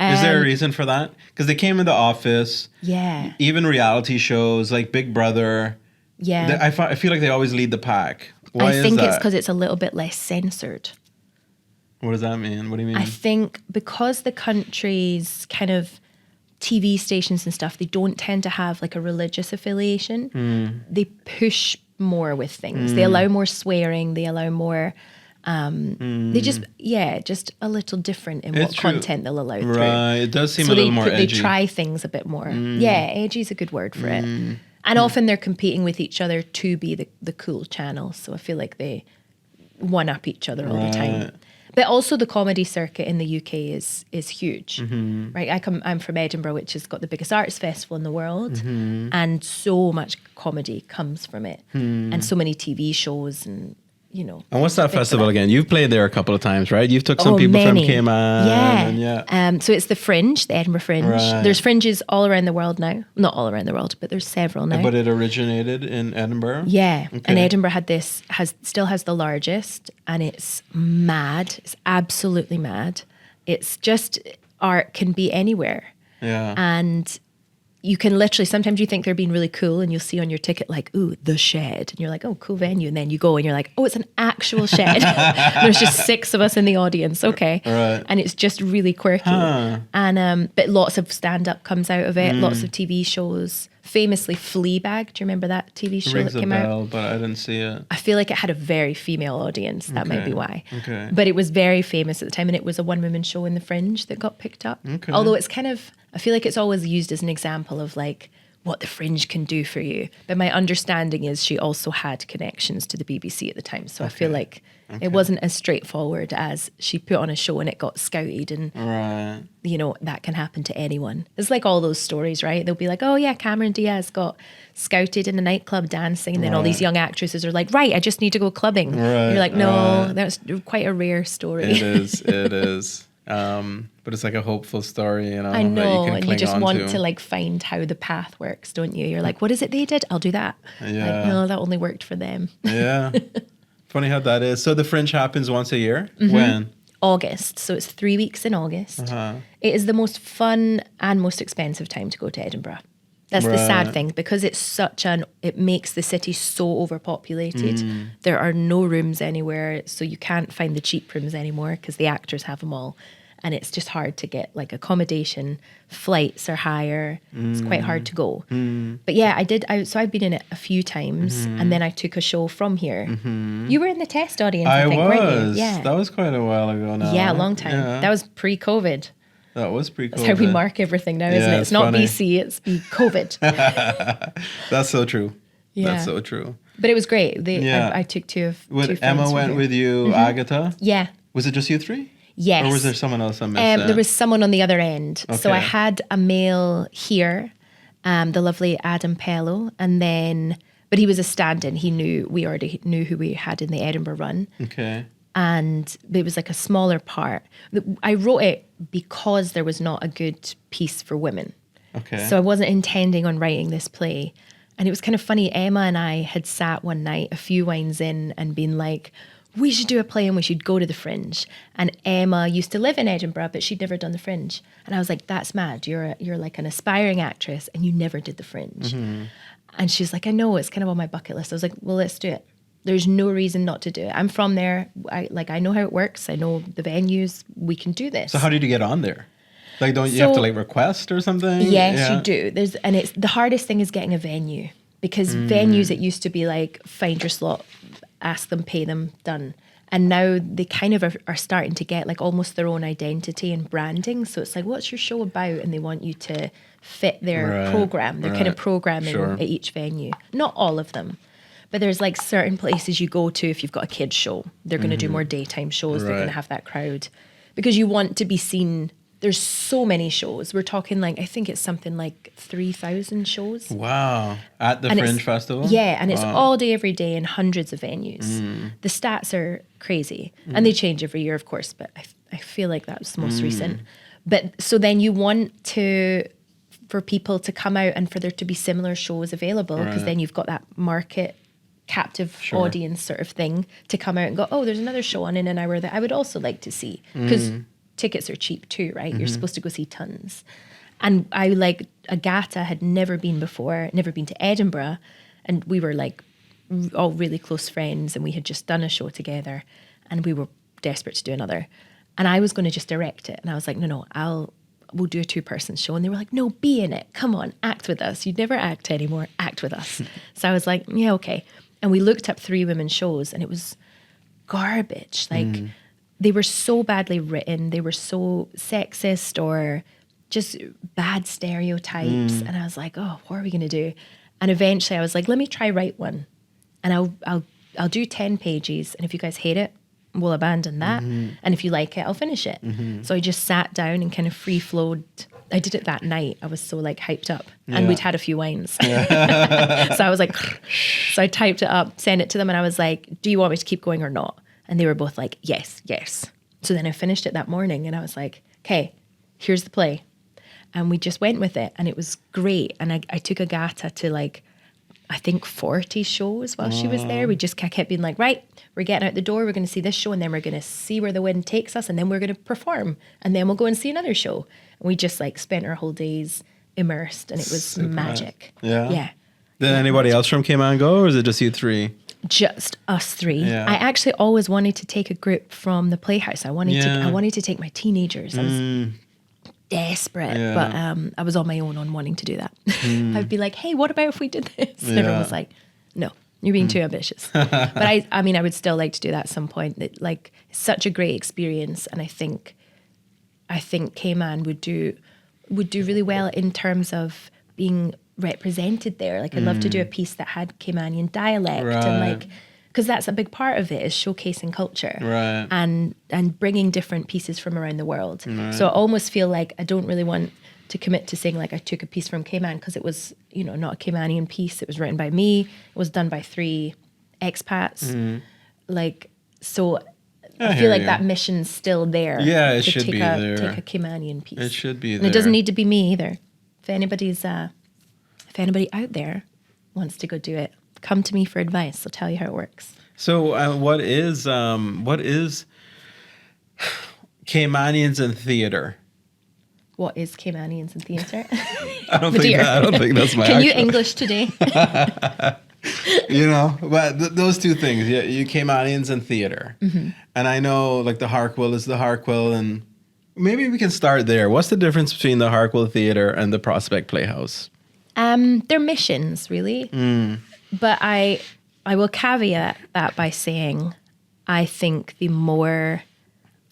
Is there a reason for that? Because they came in the Office. Yeah. Even reality shows like Big Brother. Yeah. I feel like they always lead the pack. Why is that? I think it's because it's a little bit less censored. What does that mean? What do you mean? I think because the country's kind of TV stations and stuff, they don't tend to have like a religious affiliation. They push more with things. They allow more swearing. They allow more... They just a little different in what content they'll allow through. Right, it does seem a little more edgy. They try things a bit more. Yeah, edgy is a good word for it. And often they're competing with each other to be the cool channel. So I feel like they one-up each other all the time. But also the comedy circuit in the UK is huge, right? I'm from Edinburgh, which has got the biggest arts festival in the world, and so much comedy comes from it, and so many TV shows and. And what's that festival again? You've played there a couple of times, right? You've took some people from Cayman. Yeah. So it's the Fringe, the Edinburgh Fringe. Right. There's fringes all around the world now. Not all around the world, but there's several now. But it originated in Edinburgh? Yeah. Okay. And Edinburgh still has the largest, and it's mad. It's absolutely mad. It's just, art can be anywhere. Yeah. And you can literally, sometimes you think they're being really cool and you'll see on your ticket like, ooh, the Shed. And you're like, oh, cool venue. And then you go and you're like, oh, it's an actual shed. There's just 6 of us in the audience. Okay. Right. And it's just really quirky. And but lots of stand-up comes out of it, lots of TV shows. Famously, Fleabag. Do you remember that TV show Rings that came a bell, out? But I didn't see it. I feel like it had a very female audience. That might be why. Okay. But it was very famous at the time, and it was a one-woman show in the Fringe that got picked up. Okay. Although it's kind of, I feel like it's always used as an example of like what the Fringe can do for you. But my understanding is she also had connections to the BBC at the time. So I feel like it wasn't as straightforward as she put on a show and it got scouted, and that can happen to anyone. It's like all those stories, right? They'll be like, oh yeah, Cameron Diaz got scouted in a nightclub dancing, and then all these young actresses are like, right, I just need to go clubbing. Right. You're like, no, that's quite a rare story. It is. But it's like a hopeful story, I know, that and you just want to like find how the path works, don't you? You're like, what is it they did? I'll do that. Yeah. Like, no, that only worked for them. Yeah. Funny how that is. So the Fringe happens once a year? When? August. So it's 3 weeks in August. It is the most fun and most expensive time to go to Edinburgh. That's the sad thing, because it makes the city so overpopulated. There are no rooms anywhere, so you can't find the cheap rooms anymore because the actors have them all. And it's just hard to get like accommodation. Flights are higher. It's quite hard to go. But yeah, so I've been in it a few times, and then I took a show from here. You were in the test audience, I think, weren't you? Yeah. That was quite a while ago now. Yeah, a long time. Yeah. That was pre-COVID. That was pre-COVID. That's how we mark everything now, isn't it? It's not funny. BC, it's COVID. That's so true. Yeah. That's so true. But it was great. I took two friends. Emma went with you, Agatha? Yeah. Was it just you 3? Yes. Or was there someone else I missed? There was someone on the other end. Okay. So I had a male here, the lovely Adam Pello, but he was a stand-in. We already knew who we had in the Edinburgh run. Okay. And it was like a smaller part. I wrote it because there was not a good piece for women. Okay. So I wasn't intending on writing this play. And it was kind of funny. Emma and I had sat one night, a few wines in, and been like, we should do a play and we should go to the Fringe. And Emma used to live in Edinburgh, but she'd never done the Fringe. And I was like, that's mad. You're like an aspiring actress and you never did the Fringe. And she's like, I know, it's kind of on my bucket list. I was like, well, let's do it. There's no reason not to do it. I'm from there. I know how it works. I know the venues. We can do this. So how did you get on there? Like, don't you have to like request or something? Yes, you do. It's the hardest thing is getting a venue, because venues, it used to be like, find your slot, ask them, pay them, done. And now they kind of are starting to get like almost their own identity and branding. So it's like, what's your show about? And they want you to fit their program, their kind of programming at each venue. Not all of them. But there's like certain places you go to if you've got a kid's show. They're going to do more daytime shows. They're going to have that crowd. Because you want to be seen. There's so many shows. We're talking like, I think it's something like 3,000 shows. Wow. At the Fringe Festival? Yeah, and it's all day, every day in hundreds of venues. The stats are crazy. And they change every year, of course, but I feel like that was the most recent. But so then you want for people to come out and for there to be similar shows available, because then you've got that market captive audience sort of thing to come out and go, oh, there's another show on in an hour that I would also like to see, because tickets are cheap too, right? You're supposed to go see tons. And I like Agatha had never been before, never been to Edinburgh, and we were like all really close friends, and we had just done a show together, and we were desperate to do another, and I was going to just direct it, and I was like, no, we'll do a 2-person show. And they were like, no, be in it, come on, act with us, you'd never act anymore, act with us. So I was like, yeah, okay. And we looked up 3 women shows, and it was garbage. Like, they were so badly written. They were so sexist or just bad stereotypes. And I was like, oh, what are we going to do? And eventually I was like, let me try write one. And I'll do 10 pages. And if you guys hate it, we'll abandon that. And if you like it, I'll finish it. So I just sat down and kind of free flowed. I did it that night. I was so like hyped up, and we'd had a few wines. So I was like, so I typed it up, sent it to them, and I was like, do you want me to keep going or not? And they were both like, yes, yes. So then I finished it that morning, and I was like, okay, here's the play. And we just went with it, and it was great. And I took Agatha to like, I think 40 shows while she was there. We just kept being like, right, we're getting out the door, we're going to see this show, and then we're going to see where the wind takes us, and then we're going to perform, and then we'll go and see another show. And we just like spent our whole days immersed, and it was super magic. Yeah. Did anybody else from Cayman go, or is it just you 3? Just us 3. Yeah. I actually always wanted to take a group from the Playhouse. I wanted to take my teenagers. I was desperate, but I was on my own on wanting to do that. I'd be like, hey, what about if we did this? And everyone was like, no, you're being too ambitious. But I mean, I would still like to do that at some point. It's such a great experience, and I think Cayman would do really well in terms of being represented there. Like, I'd love to do a piece that had Caymanian dialect, and like, because that's a big part of it, is showcasing culture and bringing different pieces from around the world. So I almost feel like I don't really want to commit to saying like I took a piece from Cayman, because it was, not a Caymanian piece. It was written by me. It was done by 3 expats. Like, so I feel like that mission's still there. Yeah, it should be there. Take a Caymanian piece. It should be there. And it doesn't need to be me either. If anybody out there wants to go do it, come to me for advice. I'll tell you how it works. So what is Caymanians in theater? What is Caymanians in theater? I don't think that's my Can actual. you English today? But those 2 things. Yeah, you Caymanians in theater. And I know like the Harquail is the Harquail, and maybe we can start there. What's the difference between the Harquail Theater and the Prospect Playhouse? They're missions, really. But I will caveat that by saying I think the more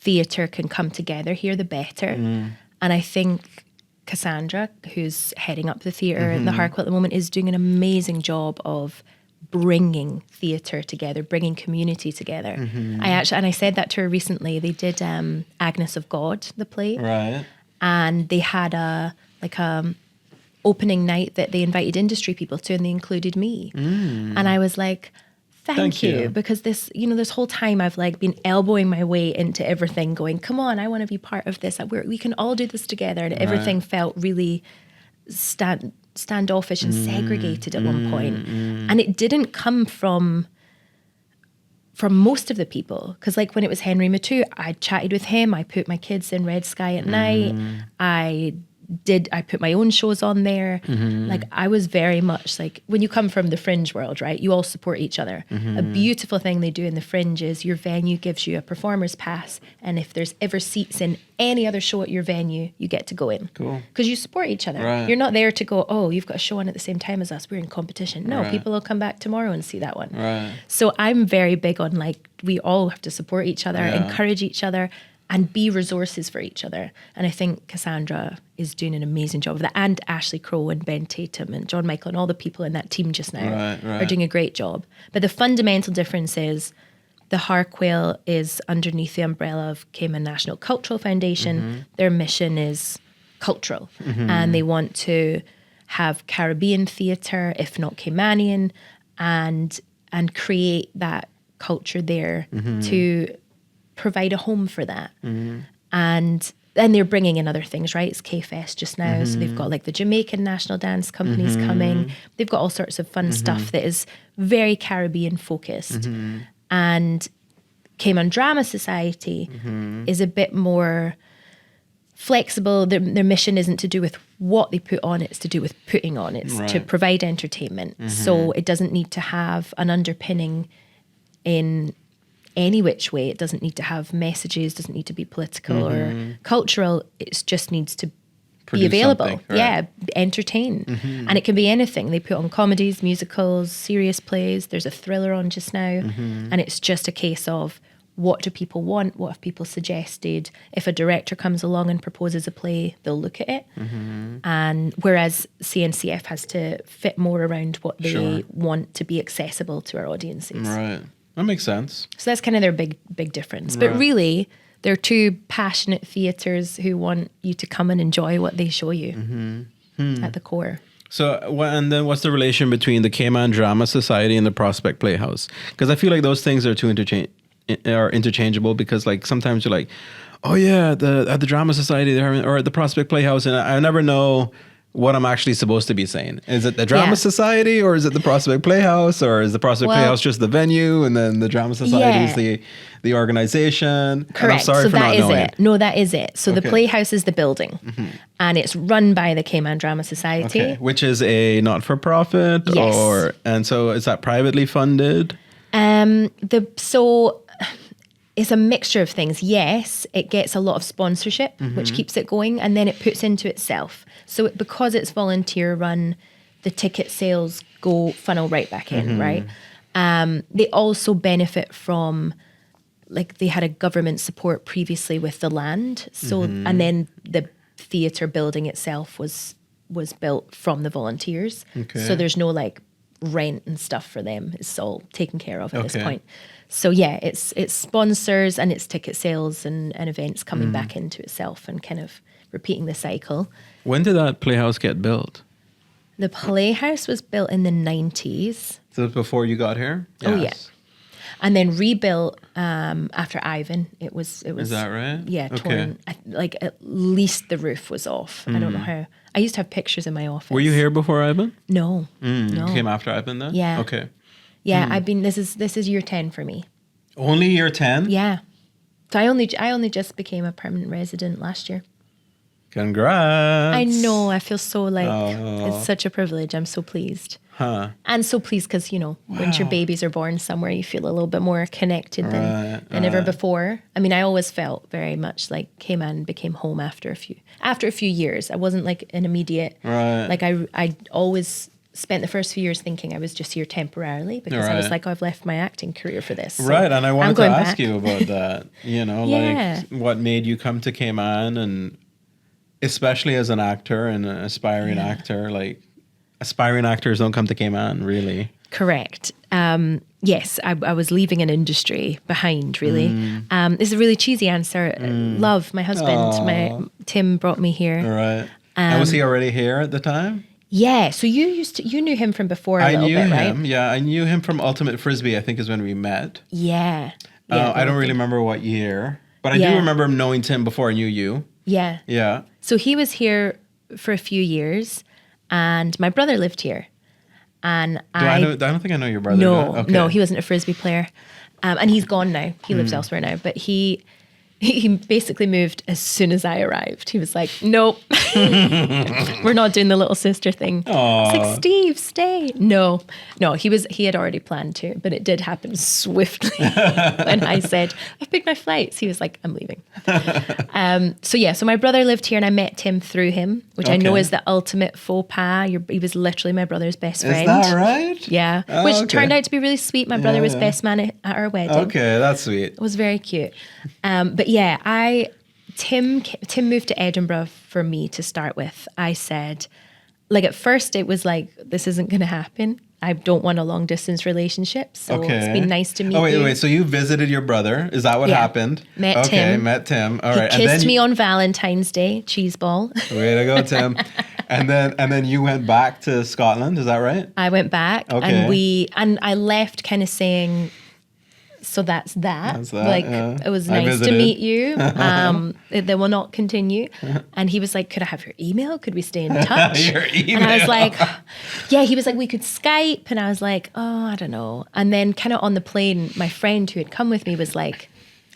theatre can come together here, the better. And I think Cassandra, who's heading up the theatre in the Harquail at the moment, is doing an amazing job of bringing theatre together, bringing community together. I said that to her recently. They did Agnes of God, the play. Right. And they had a opening night that they invited industry people to, and they included me. And I was like, thank you. Because this whole time I've like been elbowing my way into everything, going, come on, I want to be part of this. We can all do this together. And everything felt really standoffish and segregated at one point. And it didn't come from most of the people. Because like when it was Henry Matu, I chatted with him. I put my kids in Red Sky at night. I I put my own shows on there. Like I was very much like, when you come from the Fringe world, right, you all support each other. A beautiful thing they do in the Fringe is your venue gives you a performer's pass, and if there's ever seats in any other show at your venue, you get to go in. Cool. Because you support each other. Right. You're not there to go, oh, you've got a show on at the same time as us, we're in competition. No, Right. people will come back tomorrow and see that one. Right. So I'm very big on like, we all have to support each other, Yeah. encourage each other, and be resources for each other. And I think Cassandra is doing an amazing job of that. And Ashley Crowe and Ben Tatum and John Michael and all the people in that team just now Right. are doing a great job. But the fundamental difference is the Harquail is underneath the umbrella of Cayman National Cultural Foundation. Their mission is cultural. And they want to have Caribbean theatre, if not Caymanian, and create that culture there to provide a home for that. And then they're bringing in other things, right? It's K-Fest just now. So they've got like the Jamaican National Dance Companies coming. They've got all sorts of fun stuff that is very Caribbean focused. And Cayman Drama Society is a bit more flexible. Their mission isn't to do with what they put on, it's to do with putting on. It's to Right. provide entertainment. So it doesn't need to have an underpinning in any which way. It doesn't need to have messages, doesn't need to be political or cultural. It just needs to be Produce available. something, right. Yeah, entertain. And it can be anything. They put on comedies, musicals, serious plays. There's a thriller on just now. And it's just a case of, what do people want? What have people suggested? If a director comes along and proposes a play, they'll look at it. And whereas CNCF has to fit more around what they Sure. want to be accessible to our audiences. Right. That makes sense. So that's kind of their big difference. But Right. really, they're two passionate theatres who want you to come and enjoy what they show you at the core. So, and then what's the relation between the Cayman Drama Society and the Prospect Playhouse? Because I feel like those things are interchangeable, because like sometimes you're like, oh yeah, at the Drama Society they're having, or at the Prospect Playhouse, and I never know what I'm actually supposed to be saying. Is it the Drama Yeah. Society, or is it the Prospect Playhouse, or is the Prospect Well- Playhouse just the venue and then the Drama Society is the organization? Correct. And I'm sorry so for that not is knowing. it. No, that is it. So the Okay. Playhouse is the building, and it's run by the Cayman Drama Society. Okay, which is a not-for-profit, Yes. and so is that privately funded? So it's a mixture of things. Yes, it gets a lot of sponsorship, which keeps it going, and then it puts into itself. So because it's volunteer run, the ticket sales funnel right back in, right? They also benefit from, like, they had a government support previously with the land. So and then the theatre building itself was built from the volunteers. Okay. So there's no like rent and stuff for them. It's all taken care of at this Okay. point. So yeah, it's sponsors and it's ticket sales and events coming back into itself and kind of repeating the cycle. When did that Playhouse get built? The Playhouse was built in the 90s. So before you got here? Oh, yeah. And then rebuilt after Ivan. It was. Is that right? Yeah, Okay. torn. Like at least the roof was off. I don't know how. I used to have pictures in my office. Were you here before Ivan? No, You no. came after Ivan then? Yeah. Okay. Yeah, I've been. This is year 10 for me. Only year 10? Yeah. So I only just became a permanent resident last year. Congrats. I know. I feel so like Oh. it's such a privilege. I'm so pleased. Huh. And so pleased because, once your babies are born somewhere, you feel a little bit more connected than ever before. I mean, I always felt very much like Cayman became home after a few years. I wasn't like an immediate, Right. like I always spent the first few years thinking I was just here temporarily because I was Right. like, oh, I've left my acting career for this. So Right, and I I'm wanted to going ask back. you about that. Yeah. Like what made you come to Cayman, and especially as an actor and an aspiring actor, like aspiring actors don't come to Cayman, really. Correct. Yes, I was leaving an industry behind, really. This is a really cheesy answer. Love, my husband. Tim brought me here. Right. And was he already here at the time? Yeah, so you knew him from before a I little knew bit, him. right? Yeah, I knew him from Ultimate Frisbee, I think is when we met. Yeah. I don't really remember what year, but I do Yeah. remember him knowing Tim before I knew you. Yeah. Yeah. So he was here for a few years, and my brother lived here. And I don't think I know your brother. No, Okay. no, he wasn't a Frisbee player. And he's gone now. He lives elsewhere now. But he basically moved as soon as I arrived. He was like, nope, we're not doing the little sister thing. I was like, Steve, stay. No, he had already planned to, but it did happen swiftly. When I said, I've picked my flights, he was like, I'm leaving. So my brother lived here and I met Tim through him, which I know is the ultimate faux pas. He was literally my brother's best friend. Is that right? Yeah, which turned out to be really sweet. My brother was best man at our wedding. Okay, that's sweet. It was very cute. But yeah, Tim moved to Edinburgh for me to start with. I said, like at first it was like, this isn't going to happen. I don't want a long distance relationship. So it's been nice to meet you. Wait. So you visited your brother. Is that what happened? Met Tim. Met Tim. All right. He kissed me on Valentine's Day, cheese ball. Way to go, Tim. and then you went back to Scotland. Is that right? I went back and I left kind of saying, so that's that. Like, it was nice to meet you. They will not continue. And he was like, could I have your email? Could we stay in touch? Your email. And I was like, yeah. He was like, we could Skype. And I was like, oh, I don't know. And then kind of on the plane, my friend who had come with me was like,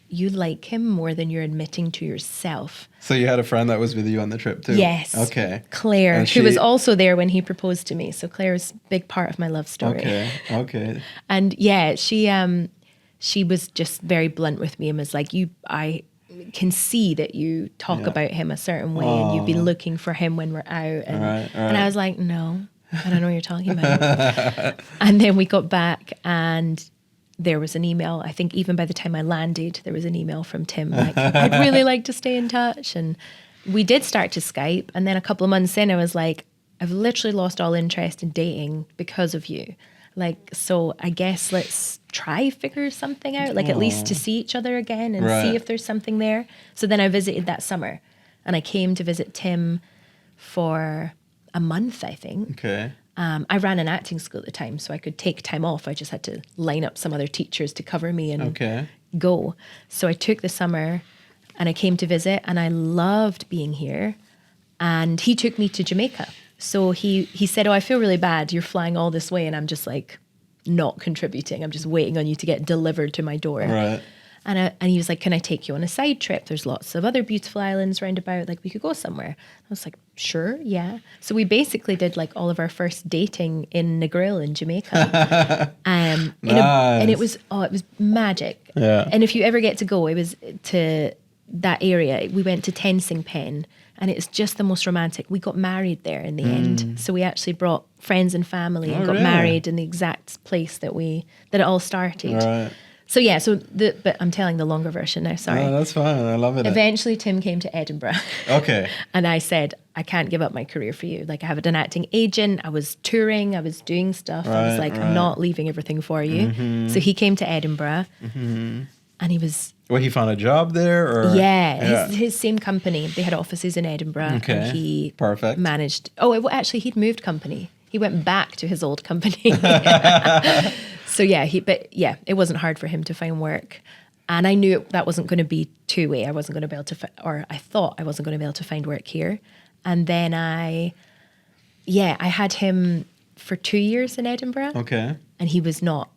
you like him more than you're admitting to yourself. So you had a friend that was with you on the trip too? Yes. Okay. Claire, who was also there when he proposed to me. So Claire is a big part of my love story. Okay. And yeah, she was just very blunt with me and was like, I can see that you talk about him a certain way and you've been looking for him when we're out. And, and I was like, no, I don't know what you're talking about. And then we got back and there was an email. I think even by the time I landed, there was an email from Tim like, I'd really like to stay in touch. And we did start to Skype. And then a couple of months in, I was like, I've literally lost all interest in dating because of you. Like, so I guess let's try figure something out, like at least to see each other again and see if there's something there. So then I visited that summer and I came to visit Tim for a month, I think. Okay. I ran an acting school at the time, so I could take time off. I just had to line up some other teachers to cover me and go. So I took the summer and I came to visit and I loved being here. And he took me to Jamaica. So he said, oh, I feel really bad. You're flying all this way. And I'm just like, not contributing. I'm just waiting on you to get delivered to my door. Right. And he was like, can I take you on a side trip? There's lots of other beautiful islands round about. Like, we could go somewhere. I was like, sure, yeah. So we basically did like all of our first dating in Negril in Jamaica. Nice. And it was magic. Yeah. And if you ever get to go, it was to that area. We went to Tensing Pen. And it's just the most romantic. We got married there in the end. So we actually brought friends and family and got married in the exact place that it all started. Right. So yeah, but I'm telling the longer version now, sorry. No, that's fine. I love it. Eventually Tim came to Edinburgh. Okay. And I said, I can't give up my career for you. Like, I have an acting agent. I was touring. I was doing stuff. I was like, I'm not leaving everything for you. Mm-hmm. So he came to Edinburgh. Mm-hmm. And he was... Well, he found a job there? Or his same company. They had offices in Edinburgh. Okay, and he perfect. Managed... Oh, actually, he'd moved company. He went back to his old company. So, it wasn't hard for him to find work. And I knew that wasn't going to be two-way. I wasn't going to be able to... I thought I wasn't going to be able to find work here. And then I had him for 2 years in Edinburgh. Okay. And he was not...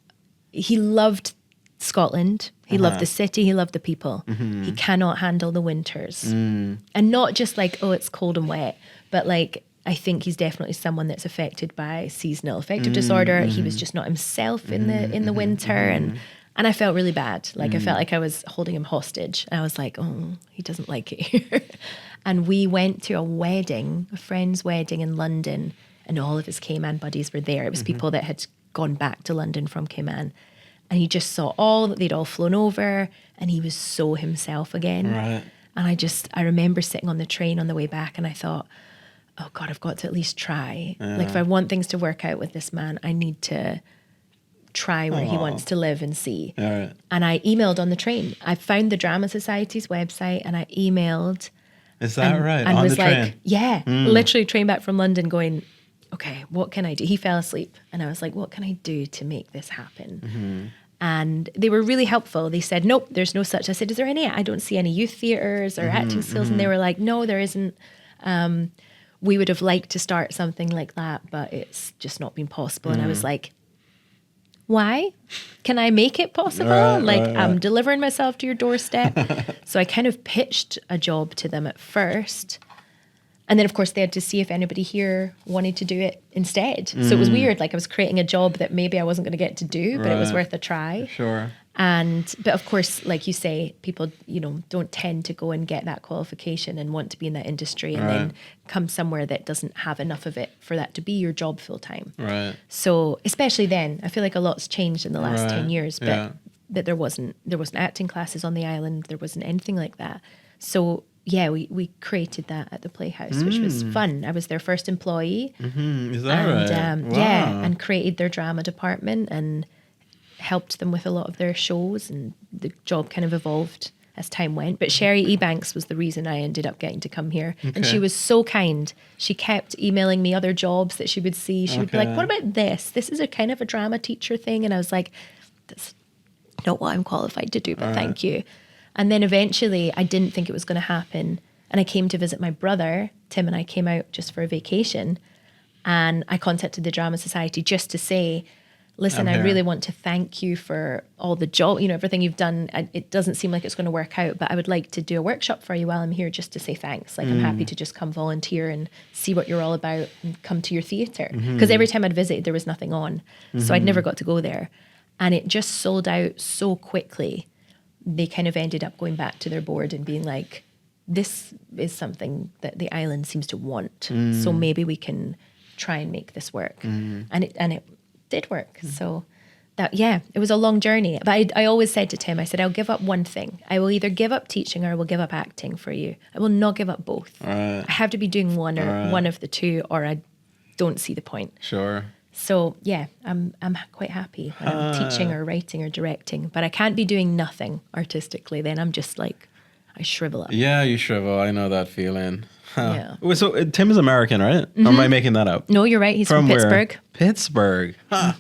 He loved Scotland. He loved the city. He loved the people. Mm-hmm. He cannot handle the winters. And not just like, oh, it's cold and wet, but like, I think he's definitely someone that's affected by seasonal affective disorder. He was just not himself in the winter. And I felt really bad. Like, I felt like I was holding him hostage. I was like, oh, he doesn't like it here. And we went to a friend's wedding in London, and all of his Cayman buddies were there. It was people that had gone back to London from Cayman. And he just saw they'd all flown over, and he was so himself again. Right. And I remember sitting on the train on the way back, and I thought, oh God, I've got to at least try. Yeah. Like, if I want things to work out with this man, I need to try where he wants to live and see. Right. And I emailed on the train. I found the Drama Society's website, and I emailed. Is that right? And on was the like, train? Yeah, literally train back from London going, okay, what can I do? He fell asleep. And I was like, what can I do to make this happen? Mm-hmm. And they were really helpful. They said, nope, there's no such. I said, is there any? I don't see any youth theatres or acting skills. And they were like, no, there isn't. We would have liked to start something like that, but it's just not been possible. And I was like, why? Can I make it possible? I'm delivering myself to your doorstep. So I kind of pitched a job to them at first. And then, of course, they had to see if anybody here wanted to do it instead. So it was weird. Like I was creating a job that maybe I wasn't going to get to do, but it was worth a try. Sure. But of course, like you say, people, don't tend to go and get that qualification and want to be in that industry and then come somewhere that doesn't have enough of it for that to be your job full time. Right. So especially then, I feel like a lot's changed in the last 10 years, but that there wasn't acting classes on the island. There wasn't anything like that. So yeah, we created that at the Playhouse, which was fun. I was their first employee. Mm-hmm. Is that right? Wow. Yeah, and created their drama department and helped them with a lot of their shows, and the job kind of evolved as time went. But Sherry Ebanks was the reason I ended up getting to come here. Okay. And she was so kind. She kept emailing me other jobs that she would see. She would be like, what about this? This is a kind of a drama teacher thing. And I was like, that's not what I'm qualified to do, but thank you. And then eventually I didn't think it was going to happen. And I came to visit my brother. Tim and I came out just for a vacation. And I contacted the Drama Society just to say, listen, I really want to thank you for all the job, everything you've done. It doesn't seem like it's going to work out, but I would like to do a workshop for you while I'm here just to say thanks. Like I'm happy to just come volunteer and see what you're all about and come to your theatre. Because every time I'd visited, there was nothing on. So I'd never got to go there. And it just sold out so quickly. They kind of ended up going back to their board and being like, this is something that the island seems to want. So maybe we can try and make this work. And it did work. So that, it was a long journey. But I always said to Tim, I said, I'll give up one thing. I will either give up teaching or I will give up acting for you. I will not give up both. I have to be doing one or one of the two, or I don't see the point. Sure. So I'm quite happy when I'm teaching or writing or directing, but I can't be doing nothing artistically. Then I'm just like, I shrivel up. Yeah, you shrivel. I know that feeling. Huh. Yeah. So Tim is American, right? Or am I making that up? No, you're right. He's from Pittsburgh. Where? Pittsburgh. Huh.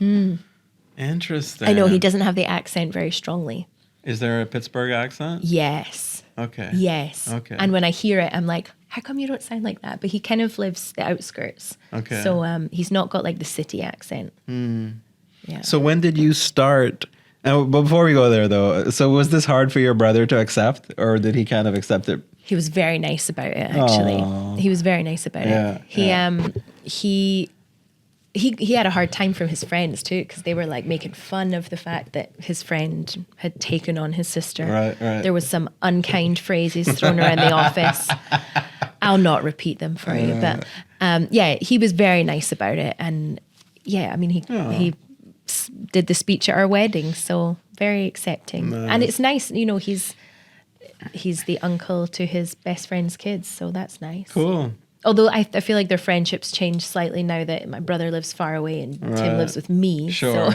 Interesting. I know he doesn't have the accent very strongly. Is there a Pittsburgh accent? Yes. Okay. Yes. Okay. And when I hear it, I'm like, how come you don't sound like that? But he kind of lives the outskirts. Okay. So he's not got like the city accent. Yeah. So when did you start? And before we go there, though, so was this hard for your brother to accept, or did he kind of accept it? He was very nice about it, actually. Aww. He was very nice about it. He had a hard time from his friends too, because they were like making fun of the fact that his friend had taken on his sister. Right. There was some unkind phrases thrown around the office. I'll not repeat them for you, but he was very nice about it, and he did the speech at our wedding, so very accepting. Nice. And it's nice, he's the uncle to his best friend's kids, so that's nice. Cool. Although I feel like their friendships changed slightly now that my brother lives far away and Tim lives with me. Sure.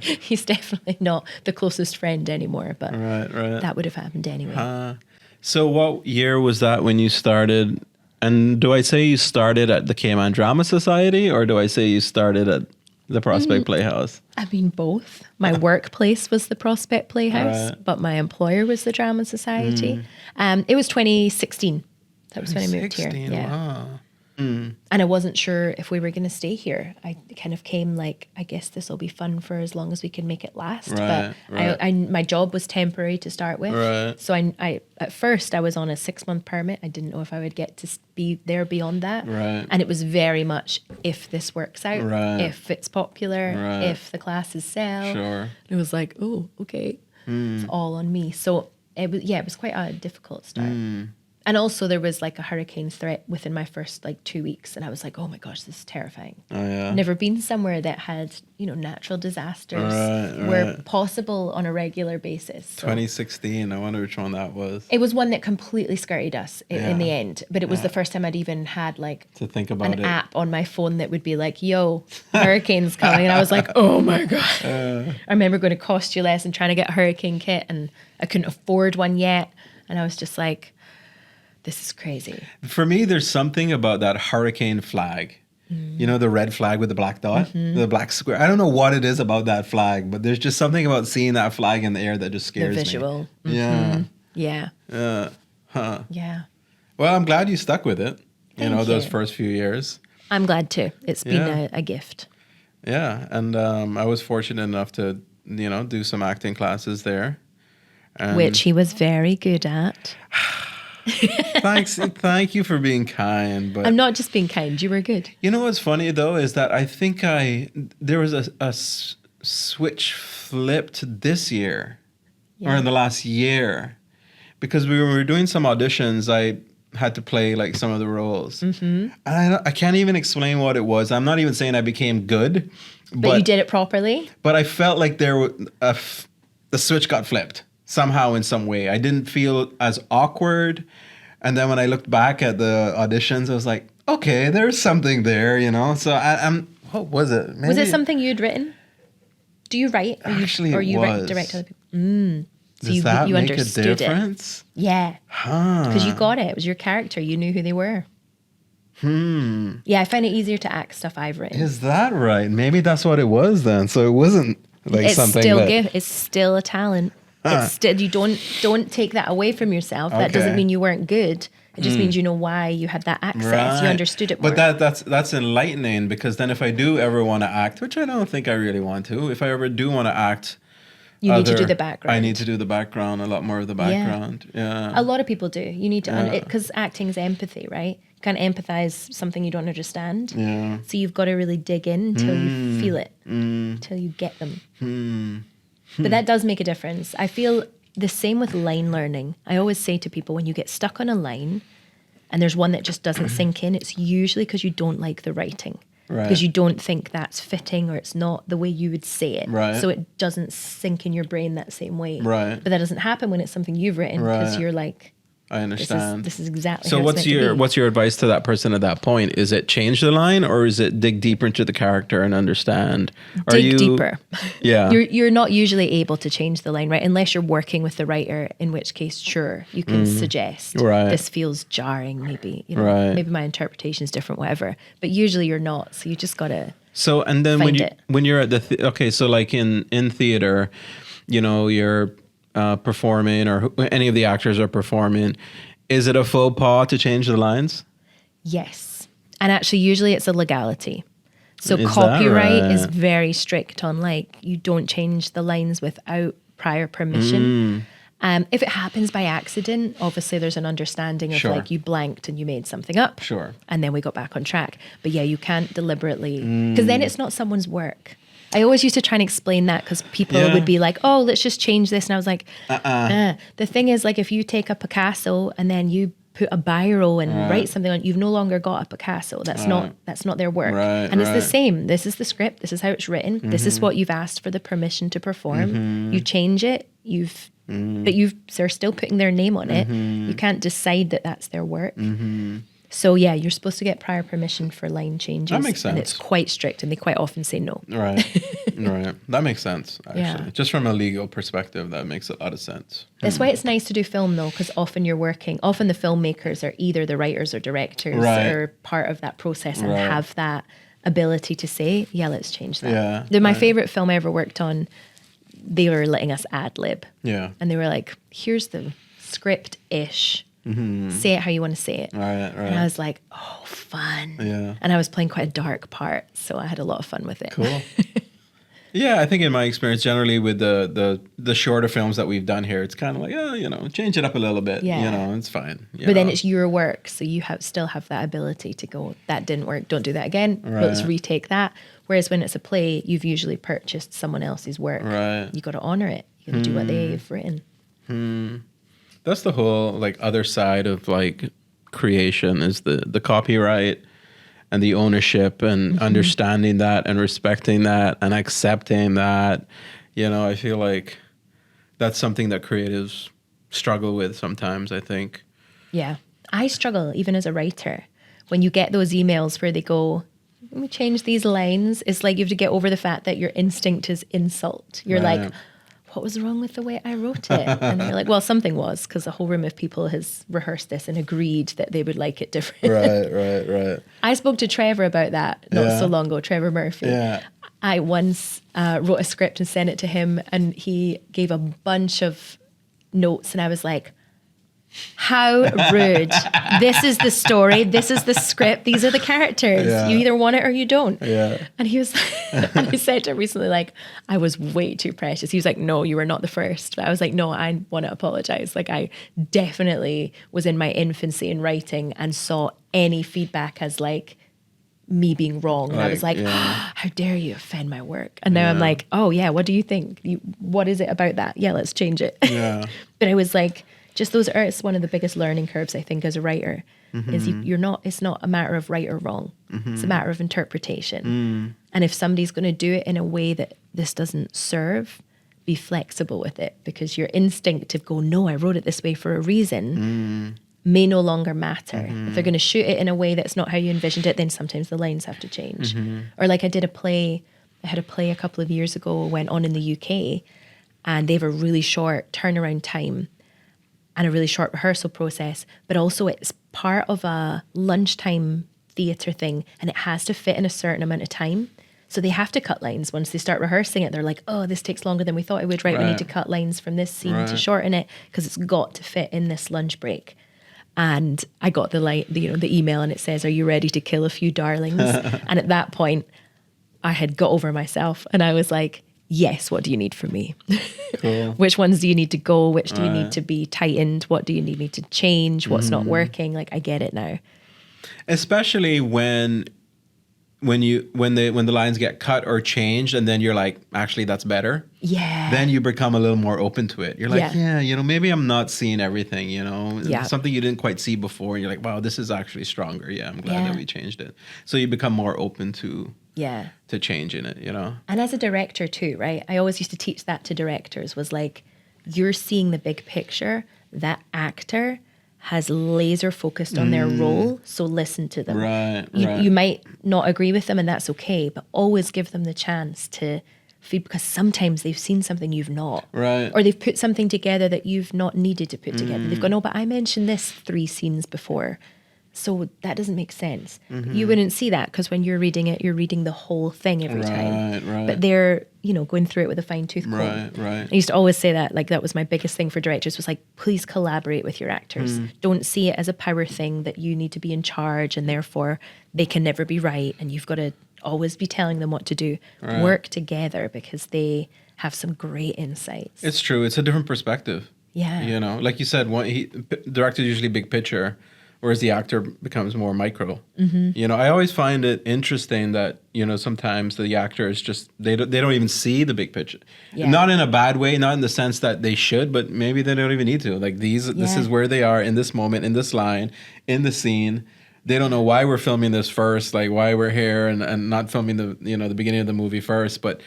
He's definitely not the closest friend anymore, but that would have happened anyway. So what year was that when you started? And do I say you started at the Cayman Drama Society, or do I say you started at the Prospect Playhouse? I mean, both. My workplace was the Prospect Playhouse, but my employer was the Drama Society. It was 2016. That was when I moved here. Yeah. Wow. And I wasn't sure if we were going to stay here. I kind of came like, I guess this will be fun for as long as we can make it last. But my job was temporary to start with. So I at first I was on a 6-month permit. I didn't know if I would get to be there beyond that. And it was very much if this works out, if it's popular, if the classes sell. Sure. It was like, oh, okay. It's all on me. So it was quite a difficult start. And also there was like a hurricane threat within my first 2 weeks. And I was like, oh my gosh, this is terrifying. Oh, yeah. Never been somewhere that had, natural disasters were possible on a regular basis. So 2016, I wonder which one that was. it was one that completely skirted us in the end. But it was the first time I'd even had to think about an app on my phone that would be like, yo, hurricane's coming. And I was like, oh my God. I remember going to Cost You Less and trying to get a hurricane kit, and I couldn't afford one yet. And I was just like, this is crazy. For me, there's something about that hurricane flag. The red flag with the black dot, the black square. I don't know what it is about that flag, but there's just something about seeing that flag in the air that just scares me. The visual. Yeah. Yeah. Yeah. Well, I'm glad you stuck with it, Thank you. those first few years. I'm glad too. It's been a gift. Yeah, and I was fortunate enough to, do some acting classes there. And Which he was very good at. thank you for being kind. But I'm not just being kind. You were good. you know what's funny though is that I think there was a switch flipped this year or in the last year, because we were doing some auditions. I had to play like some of the roles, and I can't even explain what it was. I'm not even saying I became good, But you did it properly. But I felt like the switch got flipped somehow in some way. I didn't feel as awkward. And then when I looked back at the auditions, I was like, okay, there's something there, So I'm, what was it? Maybe, Was it something you'd written? Do you write? Actually, or it you was. direct other people? So Does you that make a understood difference? it. Yeah. Because you got it. It was your character. You knew who they were. Yeah, I find it easier to act stuff I've written. Is that right? Maybe that's what it was then. So it wasn't like It's something still that... It's still a talent. It's still, you don't take that away from yourself. That doesn't Okay. mean you weren't good. It just means you know why you had that access. Right. You understood it more. But that's enlightening, because then if I do ever want to act, which I don't think I really want to, if I ever do want to act, you need to do the background. I need to do the background, a lot more of the background. Yeah. A lot of people do. You need to, because acting is empathy, right? You can't empathize something you don't understand. Yeah. So you've got to really dig in until you feel it, until you get them. But that does make a difference. I feel the same with line learning. I always say to people, when you get stuck on a line and there's one that just doesn't sink in, it's usually because you don't like the writing. Right. Because you don't think that's fitting, or it's not the way you would say it. Right. So it doesn't sink in your brain that same way. Right. But that doesn't happen when it's something you've written, because Right. you're like, I understand. this is exactly So how what's it's meant to be. what's your advice to that person at that point? Is it change the line, or is it dig deeper into the character and understand? Dig deeper. Yeah. You're not usually able to change the line, right? Unless you're working with the writer, in which case, sure, you can suggest, Right. this feels jarring, maybe. Right. Maybe my interpretation is different, whatever. But usually you're not, so you just gotta. So, and then Find it. when you're at the okay, so like in theater, you're performing, or any of the actors are performing. Is it a faux pas to change the lines? Yes. And actually, usually it's a legality. So Is that copyright right? is very strict on, like, you don't change the lines without prior permission. If it happens by accident, obviously there's an understanding of Sure. like you blanked and you made something up. Sure. And then we got back on track. But yeah, you can't deliberately, because then it's not someone's work. I always used to try and explain that, because people Yeah. would be like, oh, let's just change this. And I was like, The thing is, like, if you take a Picasso and then you put a biro and write something on, you've no longer got a Picasso. That's not their work. Right, and it's the right. same. This is the script. This is how it's written. This is what you've asked for the permission to perform. You change it. But they're still putting their name on it. You can't decide that that's their work. So yeah, you're supposed to get prior permission for line changes. That makes And it's sense. quite strict, and they quite often say no. Right. Right. That makes sense, actually. Yeah. Just from a legal perspective, that makes a lot of sense. That's why it's nice to do film, though, because often the filmmakers are either the writers or directors Right. or part of that process and Right. have that ability to say, yeah, let's change that. Yeah, My right. favorite film I ever worked on, they were letting us ad lib. Yeah. And they were like, here's the script-ish. Say it how you want to say it. Right, right. And I was like, oh, fun. Yeah. And I was playing quite a dark part, so I had a lot of fun with it. Cool. Yeah, I think in my experience, generally with the shorter films that we've done here, it's kind of like, change it up a little bit. Yeah. It's fine. But then it's your work, so you still have that ability to go, that didn't work, don't do that again. Let's Right. retake that. Whereas when it's a play, you've usually purchased someone else's work. Right. You got to honor it. You got to do what they've written. That's the whole like other side of like creation, is the copyright and the ownership and understanding that and respecting that and accepting that. I feel like that's something that creatives struggle with sometimes, I think. Yeah. I struggle even as a writer. When you get those emails where they go, let me change these lines, it's like you have to get over the fact that your instinct is insult. You're Right. like, what was wrong with the way I wrote it? And they're like, well, something was, because a whole room of people has rehearsed this and agreed that they would like it different. Right. I spoke to Trevor about that not Yeah. so long ago, Trevor Murphy. Yeah. I once wrote a script and sent it to him, and he gave a bunch of notes, and I was like, How rude. This is the story. This is the script. These are the characters. Yeah. You either want it or you don't. Yeah. And he was, and I said to him recently, like, I was way too precious. He was like, no, you were not the first. But I was like, no, I want to apologize. Like, I definitely was in my infancy in writing and saw any feedback as like me being wrong. And I was like, how dare you offend my work? And now I'm like, oh yeah, what do you think? What is it about that? Yeah, let's change it. Yeah. But I was like, just those are, it's one of the biggest learning curves, I think, as a writer, is it's not a matter of right or wrong. It's a matter of interpretation. And if somebody's going to do it in a way that this doesn't serve, be flexible with it, because your instinct to go, no, I wrote it this way for a reason, may no longer matter. If they're going to shoot it in a way that's not how you envisioned it, then sometimes the lines have to change. Or like I had a play a couple of years ago, went on in the UK, and they have a really short turnaround time and a really short rehearsal process, but also it's part of a lunchtime theatre thing, and it has to fit in a certain amount of time. So they have to cut lines. Once they start rehearsing it, they're like, oh, this takes longer than we thought it would, right? We need to cut lines from this scene to shorten it because it's got to fit in this lunch break. And I got the email, and it says, are you ready to kill a few darlings? And at that point, I had got over myself, and I was like, yes, what do you need from me? Cool. Which ones do you need to go? Which do you need to be tightened? What do you need me to change? What's not working? Like, I get it now. Especially when the lines get cut or changed, and then you're like, actually, that's better. Yeah. Then you become a little more open to it. You're like, maybe I'm not seeing everything, something you didn't quite see before. And you're like, wow, this is actually stronger. Yeah, I'm glad that we changed it. So you become more open to changing it, And as a director too, right? I always used to teach that to directors, was like, you're seeing the big picture. That actor has laser focused on their role, so listen to them. Right. You might not agree with them, and that's okay, but always give them the chance to feed, because sometimes they've seen something you've not. Right. Or they've put something together that you've not needed to put together. They've gone, no, but I mentioned this 3 scenes before, so that doesn't make sense. You wouldn't see that, because when you're reading it, you're reading the whole thing every time. Right. But they're, going through it with a fine tooth comb. Right. I used to always say that, like, that was my biggest thing for directors, was like, please collaborate with your actors. Don't see it as a power thing that you need to be in charge and therefore they can never be right and you've got to always be telling them what to do. Right. Work together, because they have some great insights. It's true. It's a different perspective. Yeah. Like you said, director's usually big picture, whereas the actor becomes more micro. I always find it interesting that, sometimes the actors just, they don't even see the big picture. Yeah. Not in a bad way, not in the sense that they should, but maybe they don't even need to. Like this is where they are in this moment, in this line, in the scene. They don't know why we're filming this first, like why we're here and not filming the beginning of the movie first. But,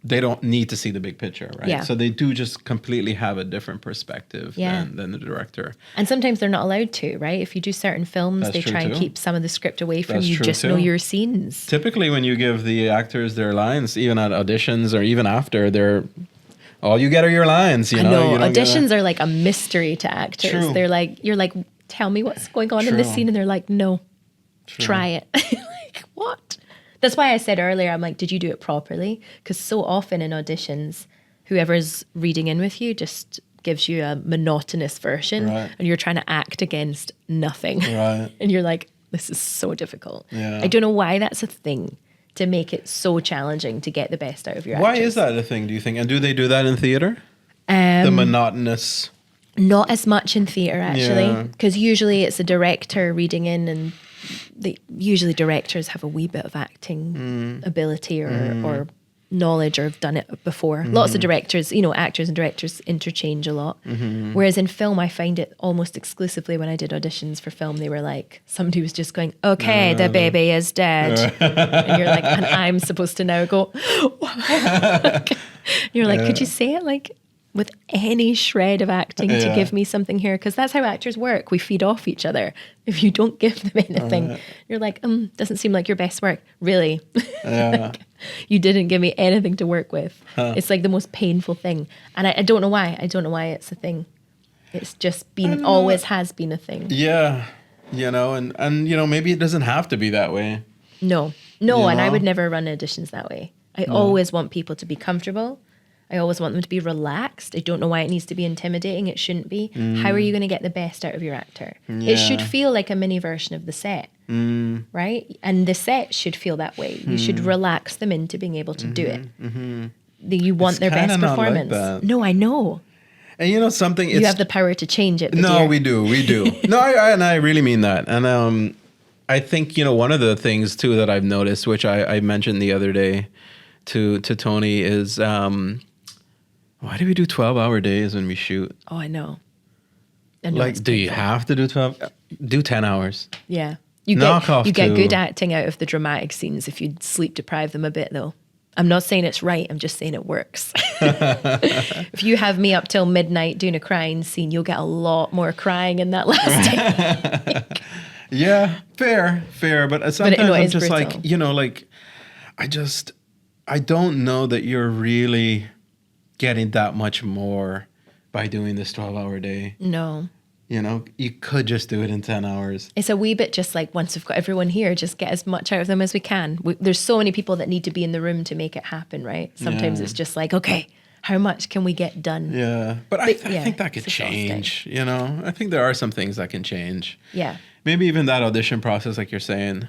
they don't need to see the big picture, right? Yeah. So they do just completely have a different perspective than the director. And sometimes they're not allowed to, right? If you do certain films, they try and keep some of the script away from you. Just know your scenes. Typically, when you give the actors their lines, even at auditions or even after, all you get are your lines. I know. Auditions are like a mystery to actors. True. They're like, you're like, tell me what's going on in this scene. And they're like, no, try it. Like, what? That's why I said earlier, I'm like, did you do it properly? Because so often in auditions, whoever's reading in with you just gives you a monotonous version, and you're trying to act against nothing. Right. And you're like, this is so difficult. Yeah. I don't know why that's a thing, to make it so challenging to get the best out of your actors. Why is that a thing, do you think? And do they do that in theater? The monotonous... Not as much in theatre, actually, because usually it's a director reading in, and usually directors have a wee bit of acting ability or knowledge, or have done it before. Lots of directors, actors and directors interchange a lot. Whereas in film, I find it almost exclusively, when I did auditions for film, they were like, somebody was just going, okay, the baby is dead. And you're like, and I'm supposed to now go, you're like, could you say it like with any shred of acting to give me something here? Because that's how actors work. We feed off each other. If you don't give them anything, you're like, doesn't seem like your best work. Really? Like, you didn't give me anything to work with. It's like the most painful thing. And I don't know why. I don't know why it's a thing. It's just always has been a thing. Yeah. And maybe it doesn't have to be that way. No. And I would never run auditions that way. I always want people to be comfortable. I always want them to be relaxed. I don't know why it needs to be intimidating. It shouldn't be. How are you going to get the best out of your actor? It should feel like a mini version of the set, right? And the set should feel that way. You should relax them into being able to do it. You want their best performance. No, I know. And you know something? You have the power to change it. But no, we do. No, I really mean that. And I think, you know, one of the things too that I've noticed, which I mentioned the other day to Tony, is why do we do 12-hour days when we shoot? Oh, I know. Like, do you have to do 12? Do 10 hours. Yeah. You get good acting out of the dramatic scenes if you sleep deprive them a bit, though. I'm not saying it's right. I'm just saying it works. If you have me up till midnight doing a crying scene, you'll get a lot more crying in that last day. Yeah, fair. But sometimes I'm just brutal. Like, you know, like, I don't know that you're really getting that much more by doing this 12-hour day. No. You know, you could just do it in 10 hours. It's a wee bit just like, once we've got everyone here, just get as much out of them as we can. There's so many people that need to be in the room to make it happen, right? Sometimes it's just like, okay, how much can we get done? Yeah. But I think that could change, you know? I think there are some things that can change. Yeah. Maybe even that audition process, like you're saying.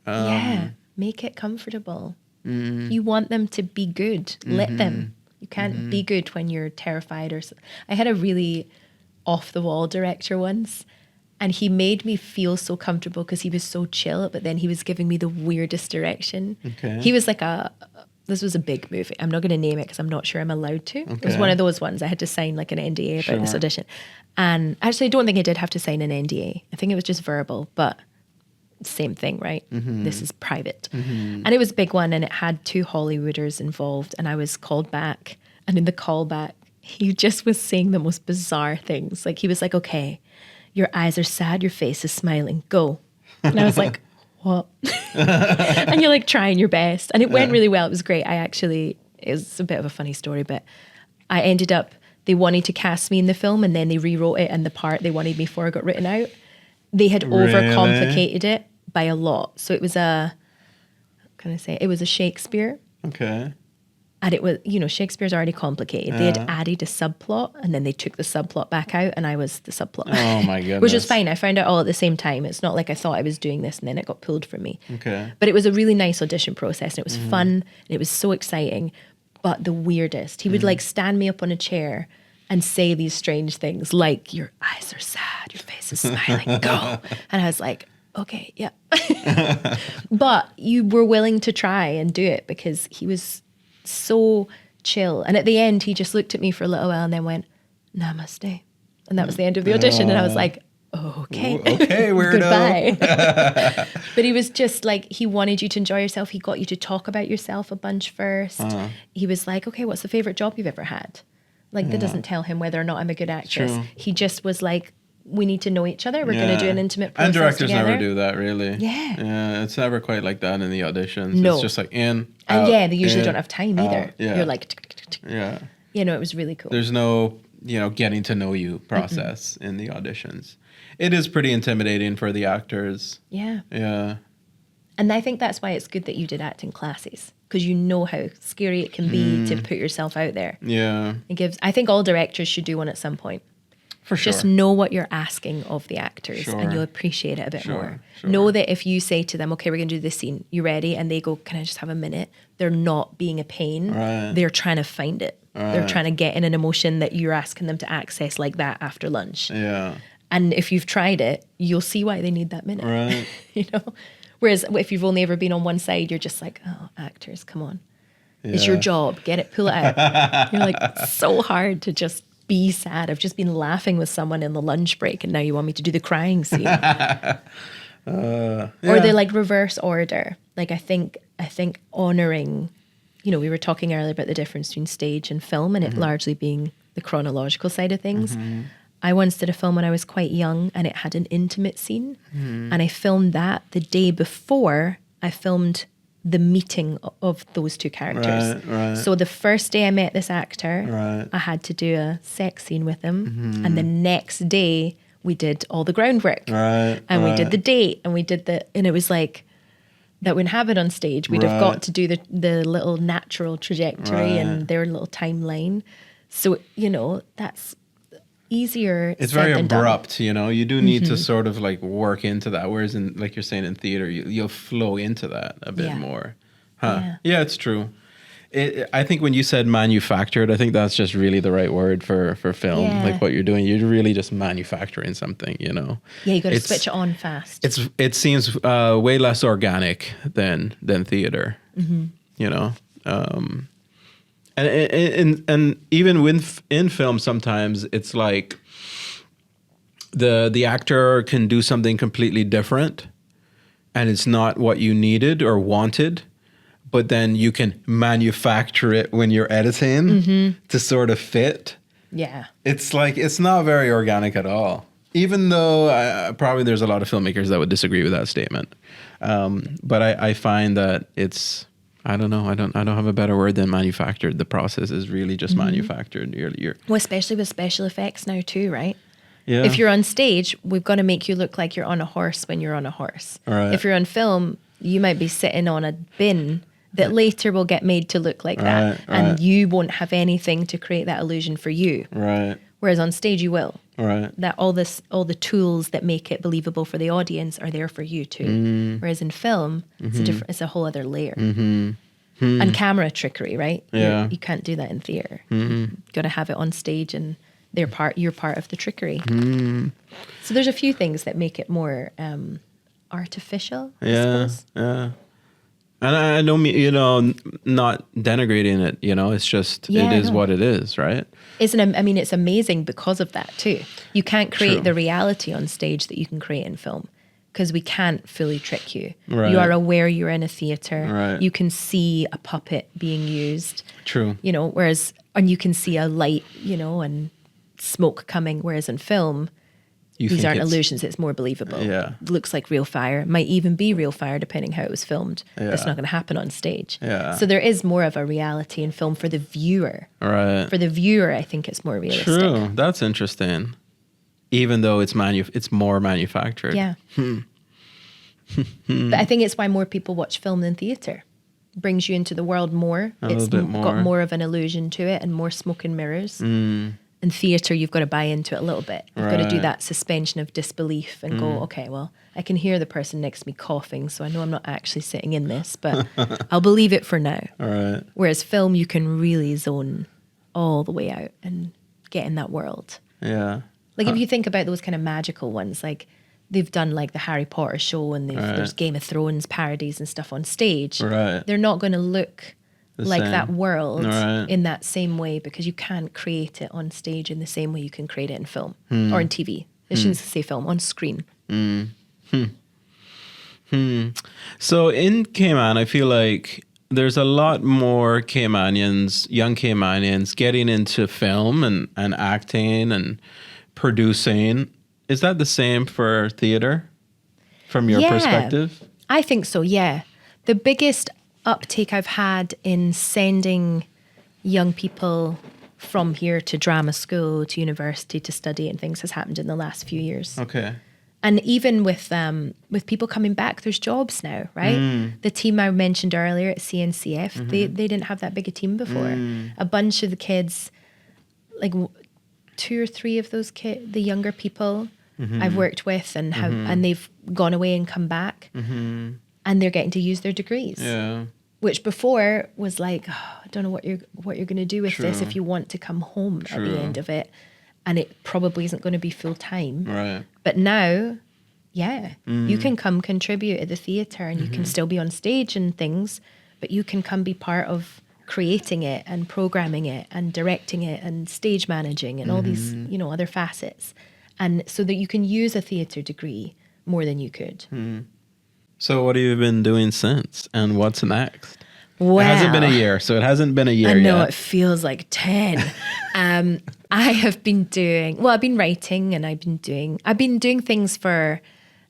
Yeah. Make it comfortable. You want them to be good. Let them. You can't be good when you're terrified. I had a really off-the-wall director once, and he made me feel so comfortable because he was so chill, but then he was giving me the weirdest direction. Okay. He was like this was a big movie. I'm not going to name it because I'm not sure I'm allowed to. Okay. It was one of those ones I had to sign like an NDA about this audition. And actually, I don't think I did have to sign an NDA. I think it was just verbal, but same thing, right? This is private. And it was a big one, and it had 2 Hollywooders involved, and I was called back. And in the callback, he just was saying the most bizarre things. Like, he was like, okay, your eyes are sad, your face is smiling, go. And I was like, what? And you're like trying your best. And it went really well. It was great. It was a bit of a funny story, but I ended up, they wanted to cast me in the film, and then they rewrote it, and the part they wanted me for got written out. They had overcomplicated it by a lot. So it was it was a Shakespeare. Okay. And it was, you know, Shakespeare's already complicated. They had added a subplot, and then they took the subplot back out, and I was the subplot. Oh my goodness. Which was fine. I found out all at the same time. It's not like I thought I was doing this and then it got pulled from me. Okay. But it was a really nice audition process, and it was fun, and it was so exciting. But the weirdest, he would like stand me up on a chair and say these strange things like, your eyes are sad, your face is smiling, go. And I was like, okay, yeah. But you were willing to try and do it because he was so chill. And at the end, he just looked at me for a little while and then went, namaste. And that was the end of the audition. And I was like, okay. Okay, weirdo. Goodbye. But he was just like, he wanted you to enjoy yourself. He got you to talk about yourself a bunch first. He was like, okay, what's the favorite job you've ever had? Like, that doesn't tell him whether or not I'm a good actress. True. He just was like, we need to know each other. We're going to do an intimate process together. And directors never do that, really. Yeah. It's never quite like that in the auditions. No. It's just like in, and out, they usually don't have time either. You're like, yeah. You know, it was really cool. There's no, getting to know you process in the auditions. It is pretty intimidating for the actors. Yeah. Yeah. And I think that's why it's good that you did acting classes, because you know how scary it can be to put yourself out there. Yeah. I think all directors should do one at some point. For sure. Just know what you're asking of the actors and you'll appreciate it a bit more. Sure. Know that if you say to them, okay, we're going to do this scene, you ready? And they go, can I just have a minute? They're not being a pain. Right. They're trying to find it. Right. They're trying to get in an emotion that you're asking them to access like that after lunch. Yeah. And if you've tried it, you'll see why they need that minute. Right. Whereas if you've only ever been on one side, you're just like, oh, actors, come on. Yeah. It's your job. Get it, pull it out. You're like, it's so hard to just be sad. I've just been laughing with someone in the lunch break, and now you want me to do the crying scene. Or they like reverse order. Like I think honoring, we were talking earlier about the difference between stage and film, and it largely being the chronological side of things. I once did a film when I was quite young, and it had an intimate scene, and I filmed that the day before I filmed the meeting of those two characters. Right. So the first day I met this actor, I had to do a sex scene with him, and the next day we did all the groundwork, and we did the date, and we did and it was like, that wouldn't have it on stage. We'd have Right. got to do the little natural trajectory Right. and their little timeline. So, that's easier It's said very than done. abrupt, you do need to sort of like work into that. Whereas in, like you're saying, in theater, you'll flow into that a bit Yeah. more. Huh. Yeah. Yeah, it's true. I think when you said manufactured, I think that's just really the right word for film. Yeah. Like what you're doing, you're really just manufacturing something, Yeah, you got to It's- switch it on fast. It seems way less organic than theater, and even in film, sometimes it's like the actor can do something completely different, and it's not what you needed or wanted, but then you can manufacture it when you're editing to sort of fit. Yeah. It's like, it's not very organic at all. Even though probably there's a lot of filmmakers that would disagree with that statement. But I find that it's, I don't know, I don't have a better word than manufactured. The process is really just manufactured. You're Well, especially with special effects now too, right? yeah. If you're on stage, we've got to make you look like you're on a horse when you're on a horse. Right. If you're on film, you might be sitting on a bin that later will get made to look like that. Right, And right. you won't have anything to create that illusion for you. Right, Whereas on stage you will. right. That all the tools that make it believable for the audience are there for you too. Whereas in film, it's a whole other layer. And camera trickery, right? Yeah. You can't do that in theater. You got to have it on stage, and you're part of the trickery. So there's a few things that make it more artificial, I Yeah, suppose. yeah. And I don't mean, not denigrating it, it's just, Yeah, it is no. what it is, right? It's amazing because of that too. You can't create True. the reality on stage that you can create in film, because we can't fully trick you. Right. You are aware you're in a theater. Right. You can see a puppet being used. True. And you can see a light, and smoke coming. Whereas in film, You these think aren't it's- illusions. It's more believable. Yeah. Looks like real fire. Might even be real fire depending how it was filmed. That's Yeah. not going to happen on stage. Yeah. So there is more of a reality in film for the viewer. Right. For the viewer, I think it's more realistic. True. That's interesting. Even though it's more manufactured. Yeah. But I think it's why more people watch film than theatre. Brings you into the world more. A little bit more. Got more of an illusion to it and more smoke and mirrors. In theatre, you've got to buy into it a little bit. You've got to do Right. that suspension of disbelief and go, okay, well, I can hear the person next to me coughing, so I know I'm not actually sitting in this, but I'll believe it for now. All right. Whereas film, you can really zone all the way out and get in that world. Yeah. Like if you think about those kind of magical ones, like they've done like the Harry Potter show and there's Game of Thrones parodies and stuff on stage. Right. They're not going to look The like same. that world Right. in that same way, because you can't create it on stage in the same way you can create it in film or in TV. I shouldn't say film, on screen. So in Cayman, I feel like there's a lot more Caymanians, young Caymanians, getting into film and acting and producing. Is that the same for theater from your Yeah. perspective? I think so, yeah. The biggest uptake I've had in sending young people from here to drama school, to university, to study and things has happened in the last few years. Okay. And even with people coming back, there's jobs now, right? The team I mentioned earlier at CNCF, they didn't have that big a team before. A bunch of the kids, like 2 or 3 of those the younger people I've worked with and they've gone away and come back, and they're getting to use their degrees. Yeah. Which before was like, oh, I don't know what you're going to do with this True. if you want to come home at True. the end of it, and it probably isn't going to be full time. Right. But now, yeah, you can come contribute at the theatre and you can still be on stage and things, but you can come be part of creating it and programming it and directing it and stage managing and all these, other facets. And so that you can use a theatre degree more than you could. So what have you been doing since, and what's next? Well, It hasn't been a year, so it hasn't been a year I know yet. it feels like 10. I have been I've been writing and I've been doing things for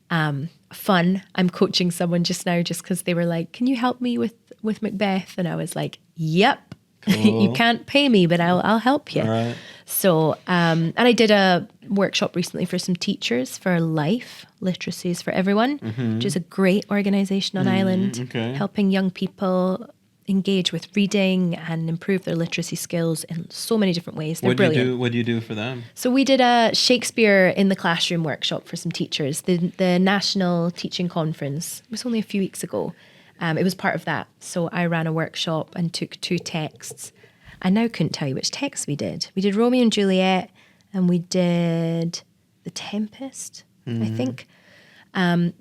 fun. I'm coaching someone just now just because they were like, can you help me with Macbeth? And I was like, yep, you Cool. can't pay me, but I'll help you. All right. So, and I did a workshop recently for some teachers for Life, Literacies for Everyone, which is a great organisation on Ireland, helping young people engage with reading and improve their literacy skills in so many different ways. They're brilliant. What do you do for them? So we did a Shakespeare in the classroom workshop for some teachers. The National Teaching Conference was only a few weeks ago. It was part of that. So I ran a workshop and took 2 texts. I now couldn't tell you which texts we did. We did Romeo and Juliet and we did The Tempest, I think.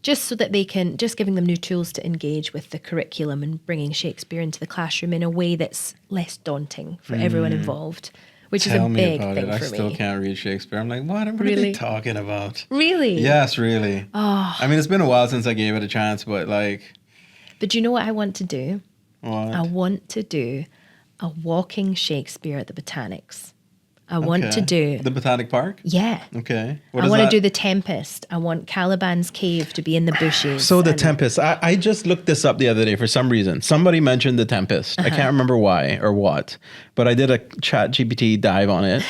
Just so that they can, just giving them new tools to engage with the curriculum and bringing Shakespeare into the classroom in a way that's less daunting for everyone involved, which is a big thing for me. I still can't read Shakespeare. I'm like, what are they talking about? Really? Yes, really. Oh. I mean, it's been a while since I gave it a chance, but like... But do you know what I want to do? What? I want to do a walking Shakespeare at the Botanics. I want to do... The Botanic Park? Yeah. Okay. I want to do The Tempest. I want Caliban's Cave to be in the bushes. So The Tempest. I just looked this up the other day for some reason. Somebody mentioned The Tempest. I can't remember why or what, but I did a chat GPT dive on it.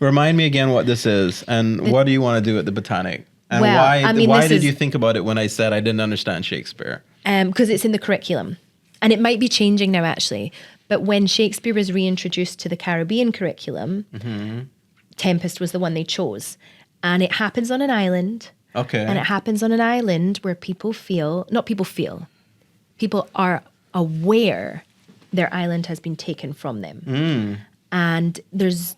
Remind me again what this is and what do you want to do at the Botanic? And why did you think about it when I said I didn't understand Shakespeare? Because it's in the curriculum. And it might be changing now, actually. But when Shakespeare was reintroduced to the Caribbean curriculum, Tempest was the one they chose. And it happens on an island. Okay. And it happens on an island where people are aware their island has been taken from them. And there's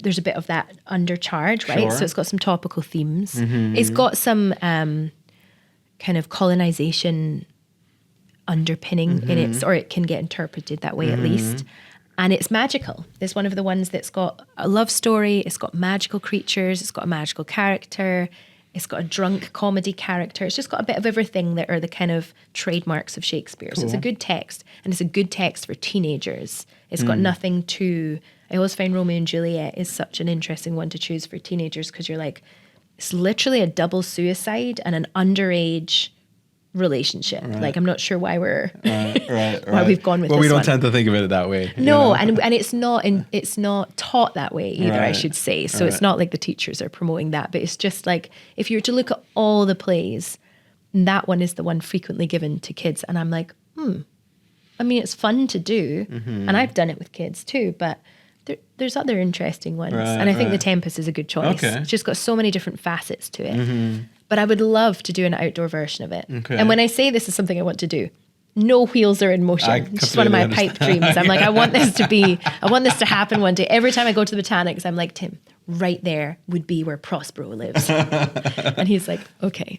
a bit of that undercharge, right? Sure. So it's got some topical themes. It's got some kind of colonization underpinning in it, or it can get interpreted that way at least. And it's magical. It's one of the ones that's got a love story, it's got magical creatures, it's got a magical character, it's got a drunk comedy character. It's just got a bit of everything that are the kind of trademarks of Shakespeare. Cool. So it's a good text, and it's a good text for teenagers. It's got nothing too... I always find Romeo and Juliet is such an interesting one to choose for teenagers because you're like, it's literally a double suicide and an underage relationship. Right. Like, I'm not sure why we're why we've gone with this. Well, we don't one. tend to think of it that way. No, and it's not taught that way either. I should say. So it's not like the teachers are promoting that, but it's just like if you were to look at all the plays, that one is the one frequently given to kids, and I'm like, I mean, it's fun to do, and I've done it with kids too, but. There's other interesting ones. And I think The Tempest is a good choice. Okay. It's just got so many different facets to it. But I would love to do an outdoor version of it. Okay. And when I say this is something I want to do, no wheels are in motion. It's just one of my pipe dreams. I'm like, I want this to happen one day. Every time I go to the Botanics, I'm like, Tim, right there would be where Prospero lives. And he's like, okay.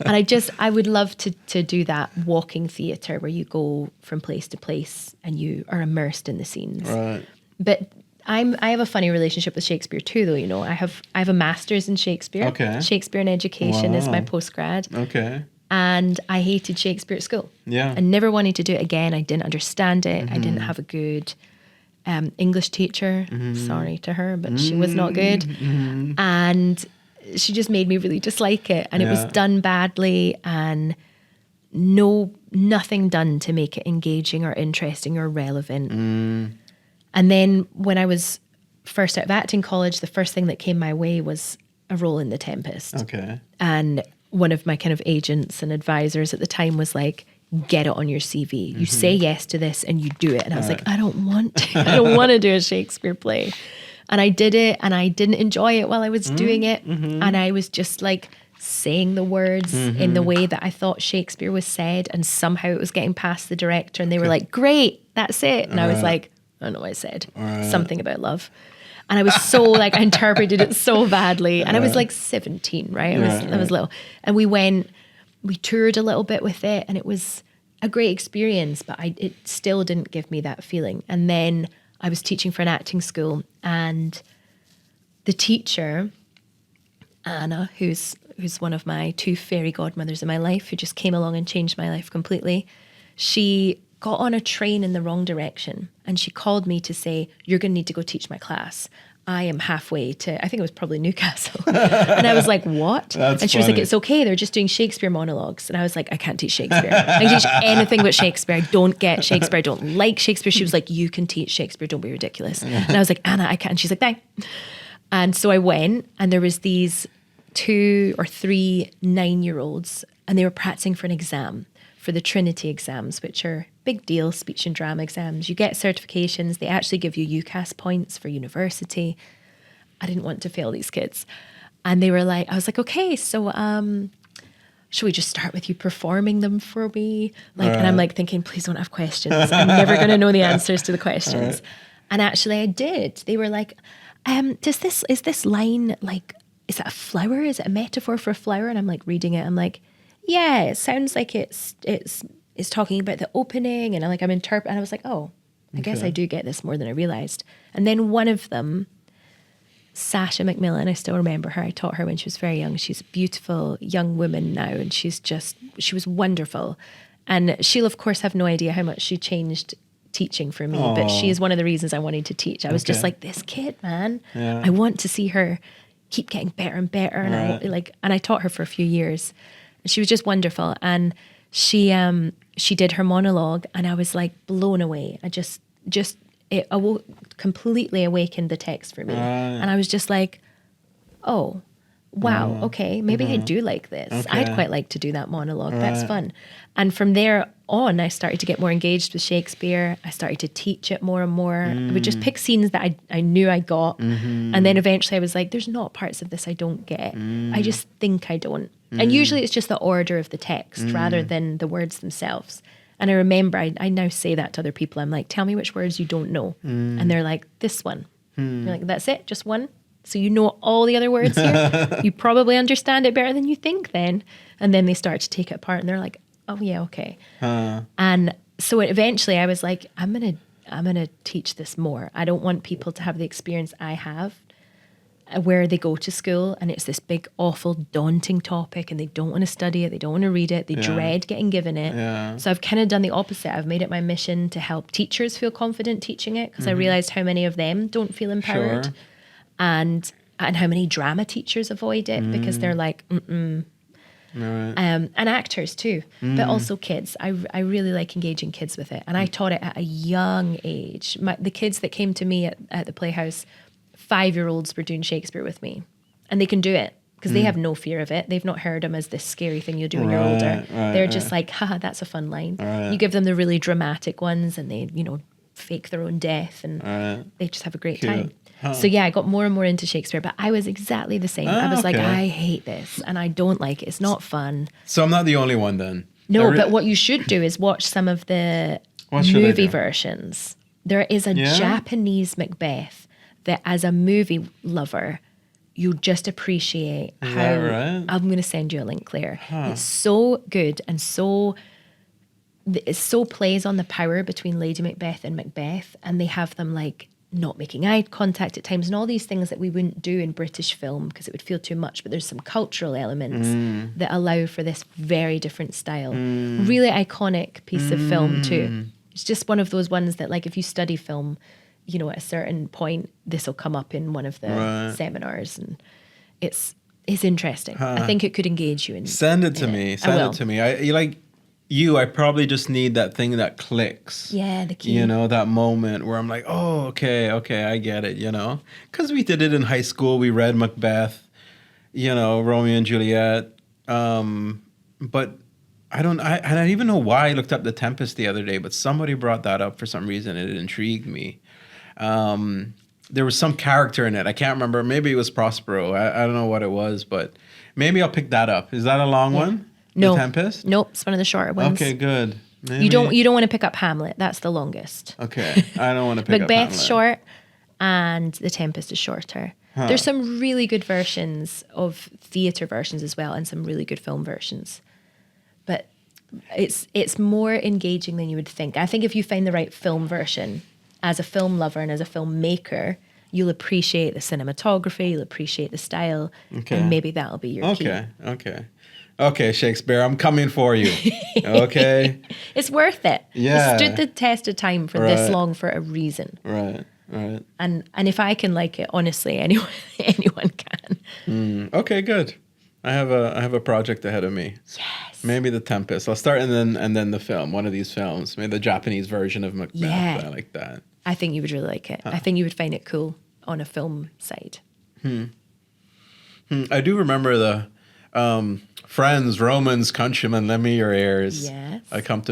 And I would love to do that walking theatre where you go from place to place and you are immersed in the scenes. Right. But I have a funny relationship with Shakespeare too, though. You know, I have a master's in Shakespeare. Okay. Shakespeare in education is my postgrad. Okay. And I hated Shakespeare at school. Yeah. I never wanted to do it again. I didn't understand it. I didn't have a good English teacher. Sorry to her, but she was not good. And she just made me really dislike it. And it was done badly and nothing done to make it engaging or interesting or relevant. And then when I was first out of acting college, the first thing that came my way was a role in The Tempest. Okay. And one of my kind of agents and advisors at the time was like, get it on your CV. You say yes to this and you do it. And I was like, I don't want to. I don't want to do a Shakespeare play. And I did it and I didn't enjoy it while I was doing it. And I was just like saying the words in the way that I thought Shakespeare was said. And somehow it was getting past the director and they were like, great, that's it. And I was like, I don't know what I said. Something about love. And I was so like, I interpreted it so badly. And I was like 17, right? I was little. And we toured a little bit with it and it was a great experience, but it still didn't give me that feeling. And then I was teaching for an acting school and the teacher, Anna, who's one of my 2 fairy godmothers in my life, who just came along and changed my life completely, she got on a train in the wrong direction and she called me to say, you're going to need to go teach my class. I am halfway to, I think it was probably Newcastle. And I was like, what? And she was like, it's okay. They're just doing Shakespeare monologues. And I was like, I can't teach Shakespeare. I can teach anything but Shakespeare. I don't get Shakespeare. I don't like Shakespeare. She was like, you can teach Shakespeare. Don't be ridiculous. And I was like, Anna, I can't. And she's like, bang. And so I went, and there was these 2 or 3 9-year-olds, and they were practicing for an exam, for the Trinity exams, which are big deal speech and drama exams. You get certifications. They actually give you UCAS points for university. I didn't want to fail these kids. And they were like, I was like, okay, so should we just start with you performing them for me? Like, and I'm like thinking, please don't have questions. I'm never going to know the answers to the questions. And actually I did. They were like, is this line like, is that a flower? Is it a metaphor for a flower? And I'm like reading it. I'm like, yeah, it sounds like it's talking about the opening. And I'm interpreting. And I was like, oh, I guess I do get this more than I realized. And then one of them, Sasha McMillan, I still remember her. I taught her when she was very young. She's a beautiful young woman now, and she was wonderful. And she'll, of course, have no idea how much she changed teaching for me, but she is one of the reasons I wanted to teach. I was just like, this kid, man, I want to see her keep getting better and better. And I taught her for a few years. And she was just wonderful. And she did her monologue, and I was like blown away. I just it completely awakened the text for me. And I was just like, oh, wow, okay, maybe I do like this. Okay. I'd quite like to do that monologue. That's fun. And from there on, I started to get more engaged with Shakespeare. I started to teach it more and more. I would just pick scenes that I knew I got. And then eventually I was like, there's not parts of this I don't get. I just think I don't. And usually it's just the order of the text rather than the words themselves. And I remember, I now say that to other people. I'm like, tell me which words you don't know. And they're like, this one. You're like, that's it? Just one? So you know all the other words here? You probably understand it better than you think then. And then they start to take it apart and they're like, oh yeah, okay. And so eventually I was like, I'm gonna teach this more. I don't want people to have the experience I have, where they go to school and it's this big, awful, daunting topic and they don't want to study it, they don't want to read it, they dread getting given it. So I've kind of done the opposite. I've made it my mission to help teachers feel confident teaching it, because I realized how many of them don't feel empowered, and how many drama teachers avoid it because they're like, and actors too, but also kids. I really like engaging kids with it, and I taught it at a young age. The kids that came to me at the Playhouse, 5-year-olds were doing Shakespeare with me, and they can do it because they have no fear of it. They've not heard him as this scary thing you'll do when you're older. They're just like, haha, that's a fun line. You give them the really dramatic ones and they, fake their own death, and they just have a great time. So yeah, I got more and more into Shakespeare, but I was exactly the same. I was like, I hate this and I don't like it. It's not fun. So I'm not the only one then. No, but what you should do is watch some of the movie versions. There is a Japanese Macbeth that, as a movie lover, you just appreciate how. Right? I'm going to send you a link, Claire. It's so good, and it so plays on the power between Lady Macbeth and Macbeth, and they have them like not making eye contact at times and all these things that we wouldn't do in British film because it would feel too much, but there's some cultural elements that allow for this very different style. Really iconic piece of film too. It's just one of those ones that, like, if you study film, at a certain point this will come up in one of the seminars, and it's interesting. I think it could engage you in. Send it to me. I probably just need that thing that clicks. Yeah, the key. That moment where I'm like, oh, okay, I get it, Because we did it in high school. We read Macbeth, Romeo and Juliet. But I don't even know why I looked up The Tempest the other day, but somebody brought that up for some reason and it intrigued me. There was some character in it. I can't remember. Maybe it was Prospero. I don't know what it was, but maybe I'll pick that up. Is that a long one? No. The Tempest? Nope, it's one of the shorter ones. Okay, good. Maybe. You don't want to pick up Hamlet. That's the longest. Okay, I don't want to pick up Hamlet. Macbeth's short, and The Tempest is shorter. There's some really good versions of theatre versions as well, and some really good film versions. But it's more engaging than you would think. I think if you find the right film version, as a film lover and as a filmmaker, you'll appreciate the cinematography, you'll appreciate the style, and maybe that'll be your key. Okay, Shakespeare, I'm coming for you. Okay? It's worth it. Yeah. It stood the test of time for this long for a reason. Right. And if I can like it, honestly, anyone can. Okay, good. I have a project ahead of me. Yes. Maybe The Tempest. I'll start and then the film, one of these films. Maybe the Japanese version of Macbeth. Yeah. I like that. I think you would really like it. I think you would find it cool on a film side. I do remember the friends, Romans, countrymen, lend me your ears. Yes. I don't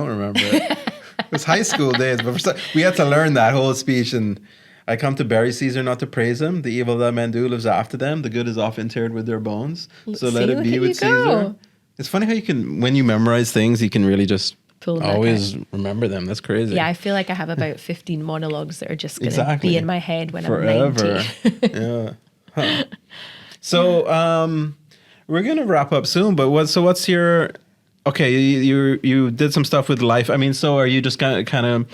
remember it. It was high school days, but we had to learn that whole speech. And I come to bury Caesar, not to praise him. The evil that men do lives after them. The good is oft interred with their bones. So let it be with Caesar. It's funny how you can, when you memorize things, you can really just always remember them. That's crazy. Yeah, I feel like I have about 15 monologues that are just going to be in my head when forever. I'm 90. Yeah. Huh. So we're going to wrap up soon, but what's your... Okay, you did some stuff with Life. I mean, so are you just kind of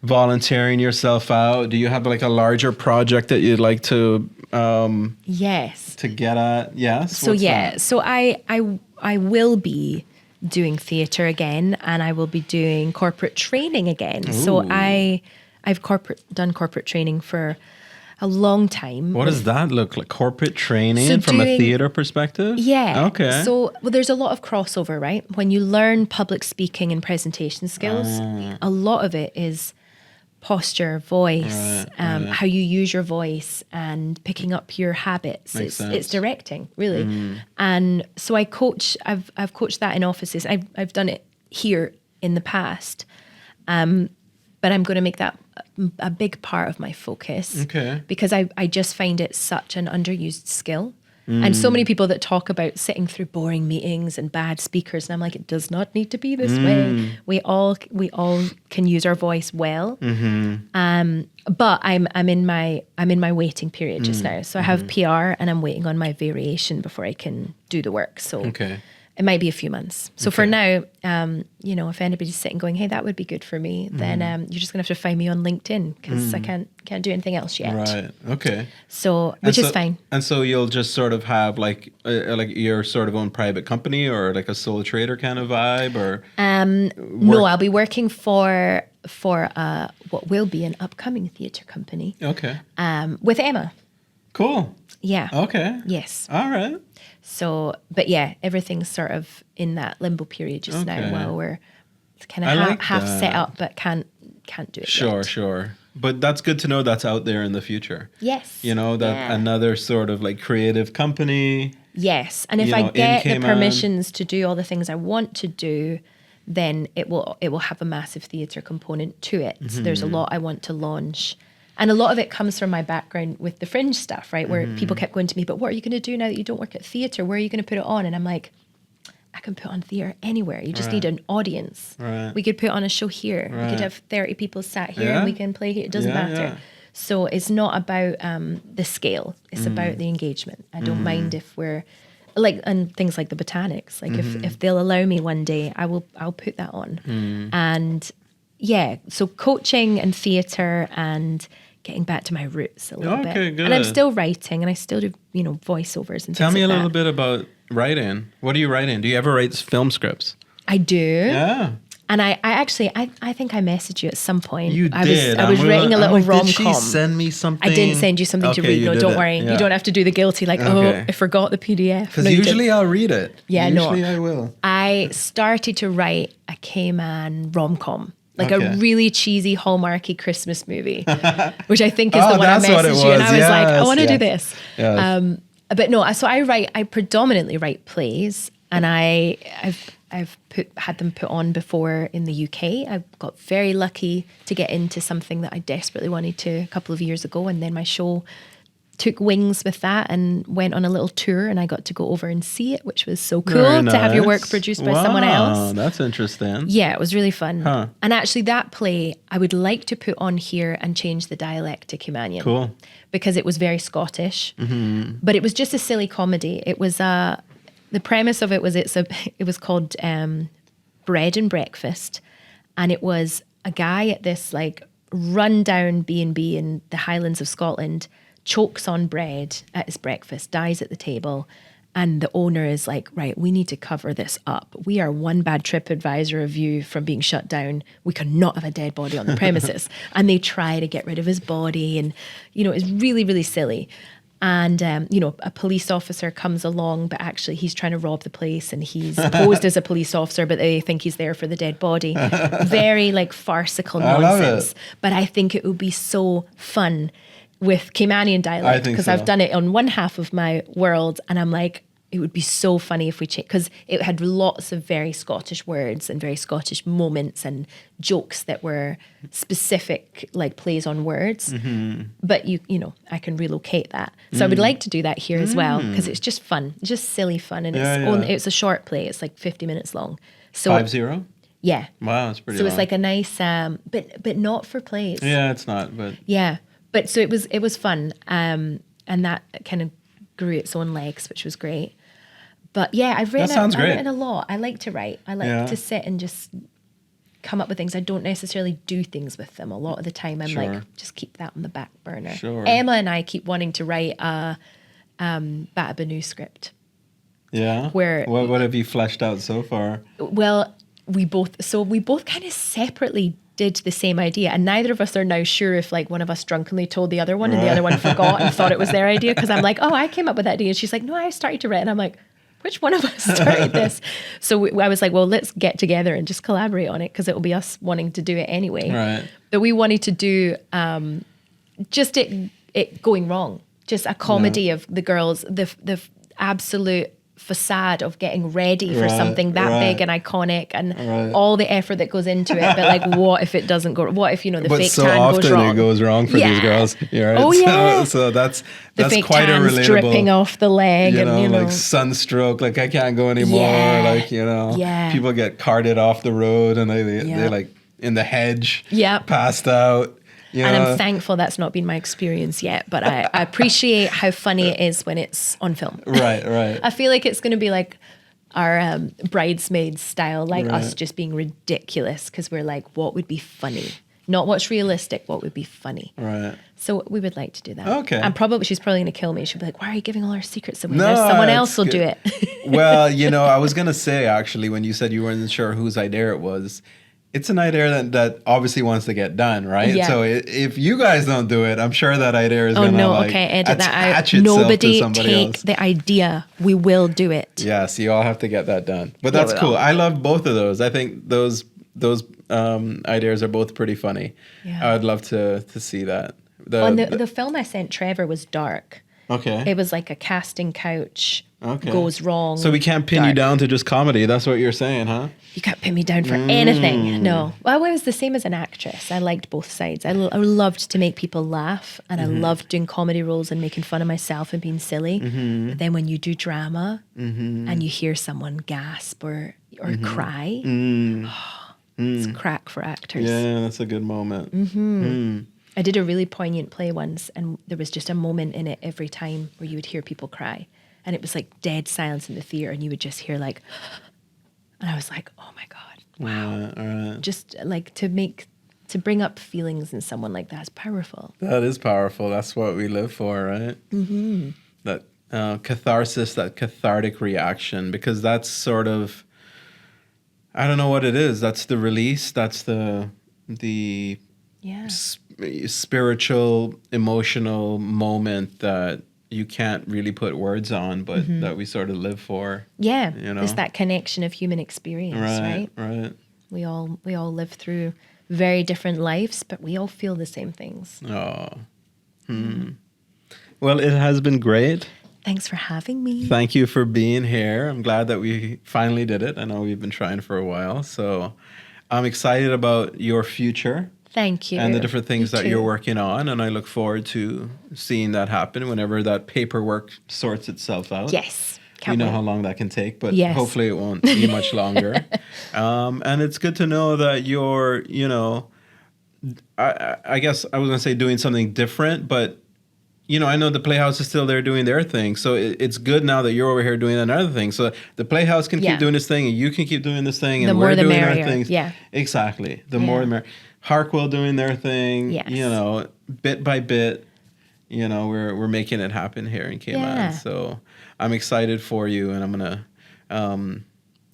volunteering yourself out? Do you have like a larger project that you'd like to yes, to get at? Yes. So so I will be doing theatre again, and I will be doing corporate training again. Ooh. So I've done corporate training for a long time. What does that look like? Corporate training from a theatre perspective? Yeah. Okay. So there's a lot of crossover, right? When you learn public speaking and presentation skills, a lot of it is posture, voice, how you use your voice and picking up your habits. It's directing, really. And so I've coached that in offices. I've done it here in the past. But I'm going to make that a big part of my focus. Okay. Because I just find it such an underused skill. And so many people that talk about sitting through boring meetings and bad speakers, and I'm like, it does not need to be this way. We all can use our voice well. But I'm in my waiting period just now. So I have PR and I'm waiting on my variation before I can do the work. So it might be a few months. So for now, if anybody's sitting going, hey, that would be good for me, then you're just going to have to find me on LinkedIn because I can't do anything else yet. Right. Okay. So, which is fine. And so you'll just sort of have like your sort of own private company or like a sole trader kind of vibe or? No, I'll be working for what will be an upcoming theatre company. Okay. With Emma. Cool. Yeah. Okay. Yes. All right. So, but yeah, everything's sort of in that limbo period just now while we're kind of half set up, but can't do it yet. Sure. But that's good to know that's out there in the future. Yes. That another sort of like creative company. Yes. And if I get the permissions to do all the things I want to do, then it will have a massive theatre component to it. So there's a lot I want to launch. And a lot of it comes from my background with the Fringe stuff, right? Where people kept going to me, but what are you going to do now that you don't work at theatre? Where are you going to put it on? And I'm like, I can put on theatre anywhere. You just need an audience. Right. We could put on a show here. Right. We could have 30 people sat here and we can play here. It doesn't matter. Yeah. So it's not about the scale. It's about the engagement. I don't mind if we're like, and things like the Botanics. Like if they'll allow me one day, I'll put that on. And yeah, so coaching and theatre and getting back to my roots a little bit. Good. And I'm still writing and I still do, voiceovers and Tell me like a little bit about writing. What are you writing? Do you ever write film scripts? I do. Yeah. And I actually think I messaged you at some point. You did. I was writing a little rom-com. Did she send me something? I didn't send you something to read. No, don't worry. Yeah. You don't have to do the guilty like, I forgot the PDF. Because usually I'll read it. Yeah, usually I will. I started to write a Cayman rom-com. Like a really cheesy, hallmarky Christmas movie, which I think is the one I messaged you. And I was like, I want to do this. Yes. But no, so I predominantly write plays, and I've had them put on before in the UK. I got very lucky to get into something that I desperately wanted to a couple of years ago, and then my show took wings with that and went on a little tour, and I got to go over and see it, which was so cool to have your work produced by someone else. That's interesting. Yeah, it was really fun. Huh. And actually that play I would like to put on here and change the dialect to Caymanian. Cool. Because it was very Scottish. But it was just a silly comedy. It was the premise of it was it was called Bread and Breakfast, and it was a guy at this like rundown B&B in the Highlands of Scotland chokes on bread at his breakfast, dies at the table, and the owner is like, right, we need to cover this up. We are one bad TripAdvisor review from being shut down. We cannot have a dead body on the premises. And they try to get rid of his body, and it's really, really silly. And a police officer comes along, but actually he's trying to rob the place, and he's posed as a police officer, but they think he's there for the dead body. Very like farcical nonsense. But I think it would be so fun. with Caymanian dialect, think because so. I've done it on one half of my world, and I'm like, it would be so funny if we change, because it had lots of very Scottish words and very Scottish moments and jokes that were specific, like plays on words. But you know, I can relocate that. So I would like to do that here as well, because it's just fun, just silly fun, and it's a short play. It's like 50 minutes long. So 50? yeah. Wow, that's pretty So long. it's like a nice, but not for plays. Yeah, it's not, but... Yeah, but so it was fun, and that kind of grew its own legs, which was great. But yeah, I've written. That sounds great. I've written a lot. I like to write. I like to sit and just come up with things. I don't necessarily do things with them. A lot of the time, I'm like, just keep that on the back burner. Sure. Emma and I keep wanting to write a Batabanu script. Yeah. Where what have you fleshed out so far? Well, we both kind of separately did the same idea, and neither of us are now sure if like one of us drunkenly told the other one and the other one forgot and thought it was their idea, because I'm like, oh, I came up with that idea, and she's like, no, I started to write, and I'm like, which one of us started this? So I was like, well, let's get together and just collaborate on it, because it will be us wanting to do it anyway. Right. But we wanted to do just it going wrong, just a comedy of the girls, the absolute facade of getting ready for something that big and iconic, and all the effort that goes into it. But like, what if it doesn't go? What if, you know, the fake so tan goes wrong? often it goes wrong for these girls. You're right. Oh yeah. So that's fake quite a tan's relatable. dripping off the leg, You and know, you know, like sunstroke. Like, I can't go anymore. Like, you know, people get carted off the road, and they like in the hedge. Passed out. And I'm thankful that's not been my experience yet, but I appreciate how funny it is when it's on film. Right. I feel like it's going to be like our Bridesmaids style, like us just being ridiculous, because we're like, what would be funny? Not what's realistic, what would be funny. Right. So we would like to do that. Okay. And she's probably going to kill me. She'll be like, why are you giving all our secrets away? No, Someone else will do it. Well, you know, I was going to say, actually, when you said you weren't sure whose idea it was, it's an idea that obviously wants to get done, right? Yeah. So if you guys don't do it, I'm sure that idea is going to edit that out. attach itself Nobody to somebody take else. the idea. We will do it. Yes, you all have to get that done. But that's cool. I love both of those. I think those ideas are both pretty funny. Yeah. I would love to see that. The film I sent Trevor was dark. Okay. It was like a casting couch goes wrong. So we can't pin you down to just comedy. That's what you're saying, huh? You can't pin me down for anything. No. Well, I was the same as an actress. I liked both sides. I loved to make people laugh, and I loved doing comedy roles and making fun of myself and being silly. But then when you do drama and you hear someone gasp or cry, it's crack for actors. Yeah, that's a good moment. I did a really poignant play once, and there was just a moment in it every time where you would hear people cry, and it was like dead silence in the theater, and you would just hear like, and I was like, oh my God, wow. Right. Just like to bring up feelings in someone like that is powerful. That is powerful. That's what we live for, right? That catharsis, that cathartic reaction, because that's sort of, I don't know what it is. That's the release. That's the spiritual, emotional moment that you can't really put words on, but that we sort of live for. Yeah, you know? It's that connection of human experience, right? Right. We all live through very different lives, but we all feel the same things. Oh. Well, it has been great. Thanks for having me. Thank you for being here. I'm glad that we finally did it. I know we've been trying for a while, so I'm excited about your future. Thank you. And the different things that you're working on. And I look forward to seeing that happen whenever that paperwork sorts itself out. Yes. We know how long that can take, but hopefully it won't be much longer. And it's good to know that you're, you know, I guess I was going to say doing something different, but, you know, I know the Playhouse is still there doing their thing. So it's good now that you're over here doing another thing. So the Playhouse can keep doing this thing, and you can keep doing this thing, and we're doing our things. Yeah. Exactly. The more the merrier. Harquail doing their thing, you know, bit by bit, you know, we're making it happen here in Cayman. Yeah. So I'm excited for you, and I'm going to,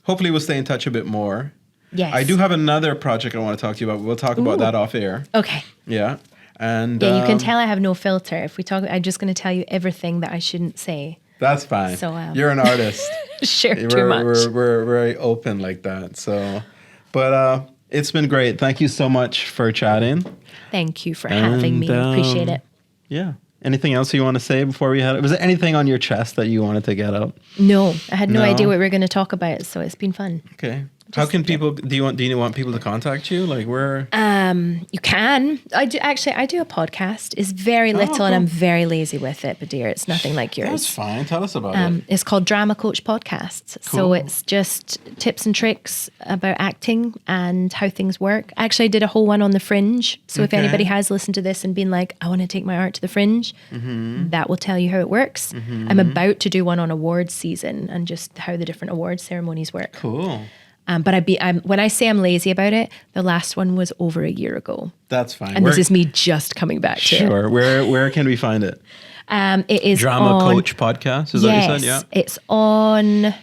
hopefully we'll stay in touch a bit more. Yes. I do have another project I want to talk to you about. We'll talk about that off air. Okay. Yeah. And you can tell I have no filter. If we talk, I'm just going to tell you everything that I shouldn't say. That's fine. So you're an artist. Share too much. We're very open like that. So, but it's been great. Thank you so much for chatting. Thank you for having me. Appreciate it. Yeah. Anything else you want to say before we head? Was there anything on your chest that you wanted to get out? No, I had no No? idea what we were going to talk about, so it's been fun. Okay. How can people? Do you want people to contact you? Like where? You can. I do a podcast. It's very little, cool. and I'm very lazy with it. But dear, it's nothing like yours. That's fine. Tell us about it. It's called Drama Coach Podcasts. Cool. So it's just tips and tricks about acting and how things work. Actually, I did a whole one on the Fringe. So if Okay. anybody has listened to this and been like, I want to take my art to the Fringe, that will tell you how it works. I'm about to do one on awards season and just how the different awards ceremonies work. Cool. But when I say I'm lazy about it, the last one was over a year ago. That's fine. And this is me just coming back to it. Sure. Where can we find it? It is Drama on, Coach Podcast. Is that what you said? Yeah. It's on,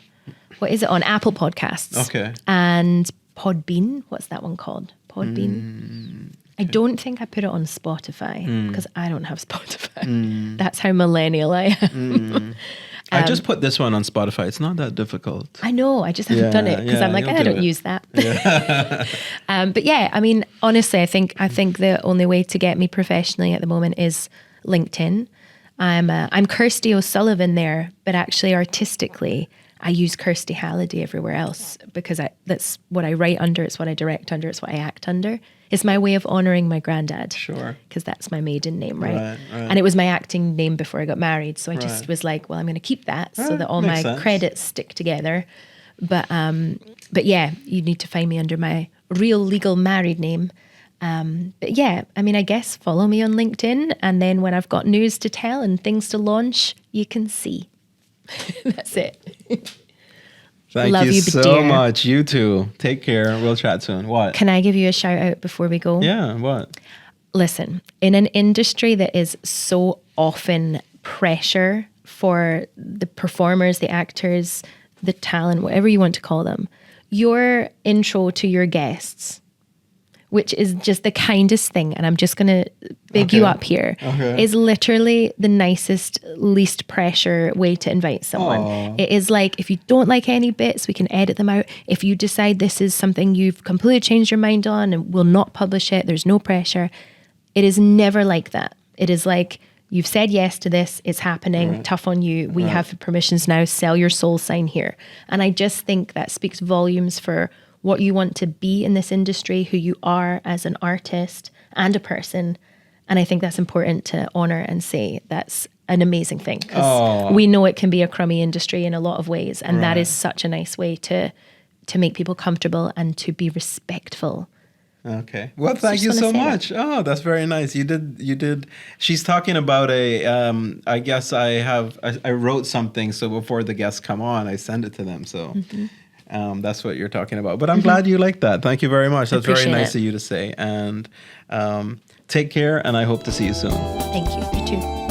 what is it on? Apple Podcasts. Okay. And Podbean. What's that one called? Podbean. I don't think I put it on Spotify because I don't have Spotify. That's how millennial I am. I just put this one on Spotify. It's not that difficult. I know. I just haven't done it because I'm like, I don't use that. Yeah. But yeah, I mean, honestly, I think the only way to get me professionally at the moment is LinkedIn. I'm Kirsty O'Sullivan there, but actually artistically, I use Kirsty Halliday everywhere else because that's what I write under. It's what I direct under. It's what I act under. It's my way of honoring my granddad. Sure. Because that's my maiden name, right? Right. And it was my acting name before I got married. So I just was like, well, I'm going to keep that so that all my credits stick together. But yeah, you need to find me under my real legal married name. But yeah, I mean, I guess follow me on LinkedIn. And then when I've got news to tell and things to launch, you can see. That's it. Thank Love you you, so dear. much. You too. Take care. We'll chat soon. What? Can I give you a shout out before we go? Yeah. What? Listen, in an industry that is so often pressure for the performers, the actors, the talent, whatever you want to call them, your intro to your guests, which is just the kindest thing, and I'm just going to big you up here, is literally the nicest, least pressure way to invite someone. Aww. It is like, if you don't like any bits, we can edit them out. If you decide this is something you've completely changed your mind on and will not publish it, there's no pressure. It is never like that. It is like, you've said yes to this, it's happening, tough on you, we have permissions now, sell your soul sign here. And I just think that speaks volumes for what you want to be in this industry, who you are as an artist and a person. And I think that's important to honor and say that's an amazing thing because we know it can be a crummy industry in a lot of ways. And that is such a nice way to make people comfortable and to be respectful. Okay. Well, thank you so much. Oh, that's very nice. You did. She's talking about I guess I wrote something. So before the guests come on, I send it to them. So that's what you're talking about. But I'm glad you like that. Thank you very much. That's very nice of you to say. And take care. And I hope to see you soon. Thank you. You too.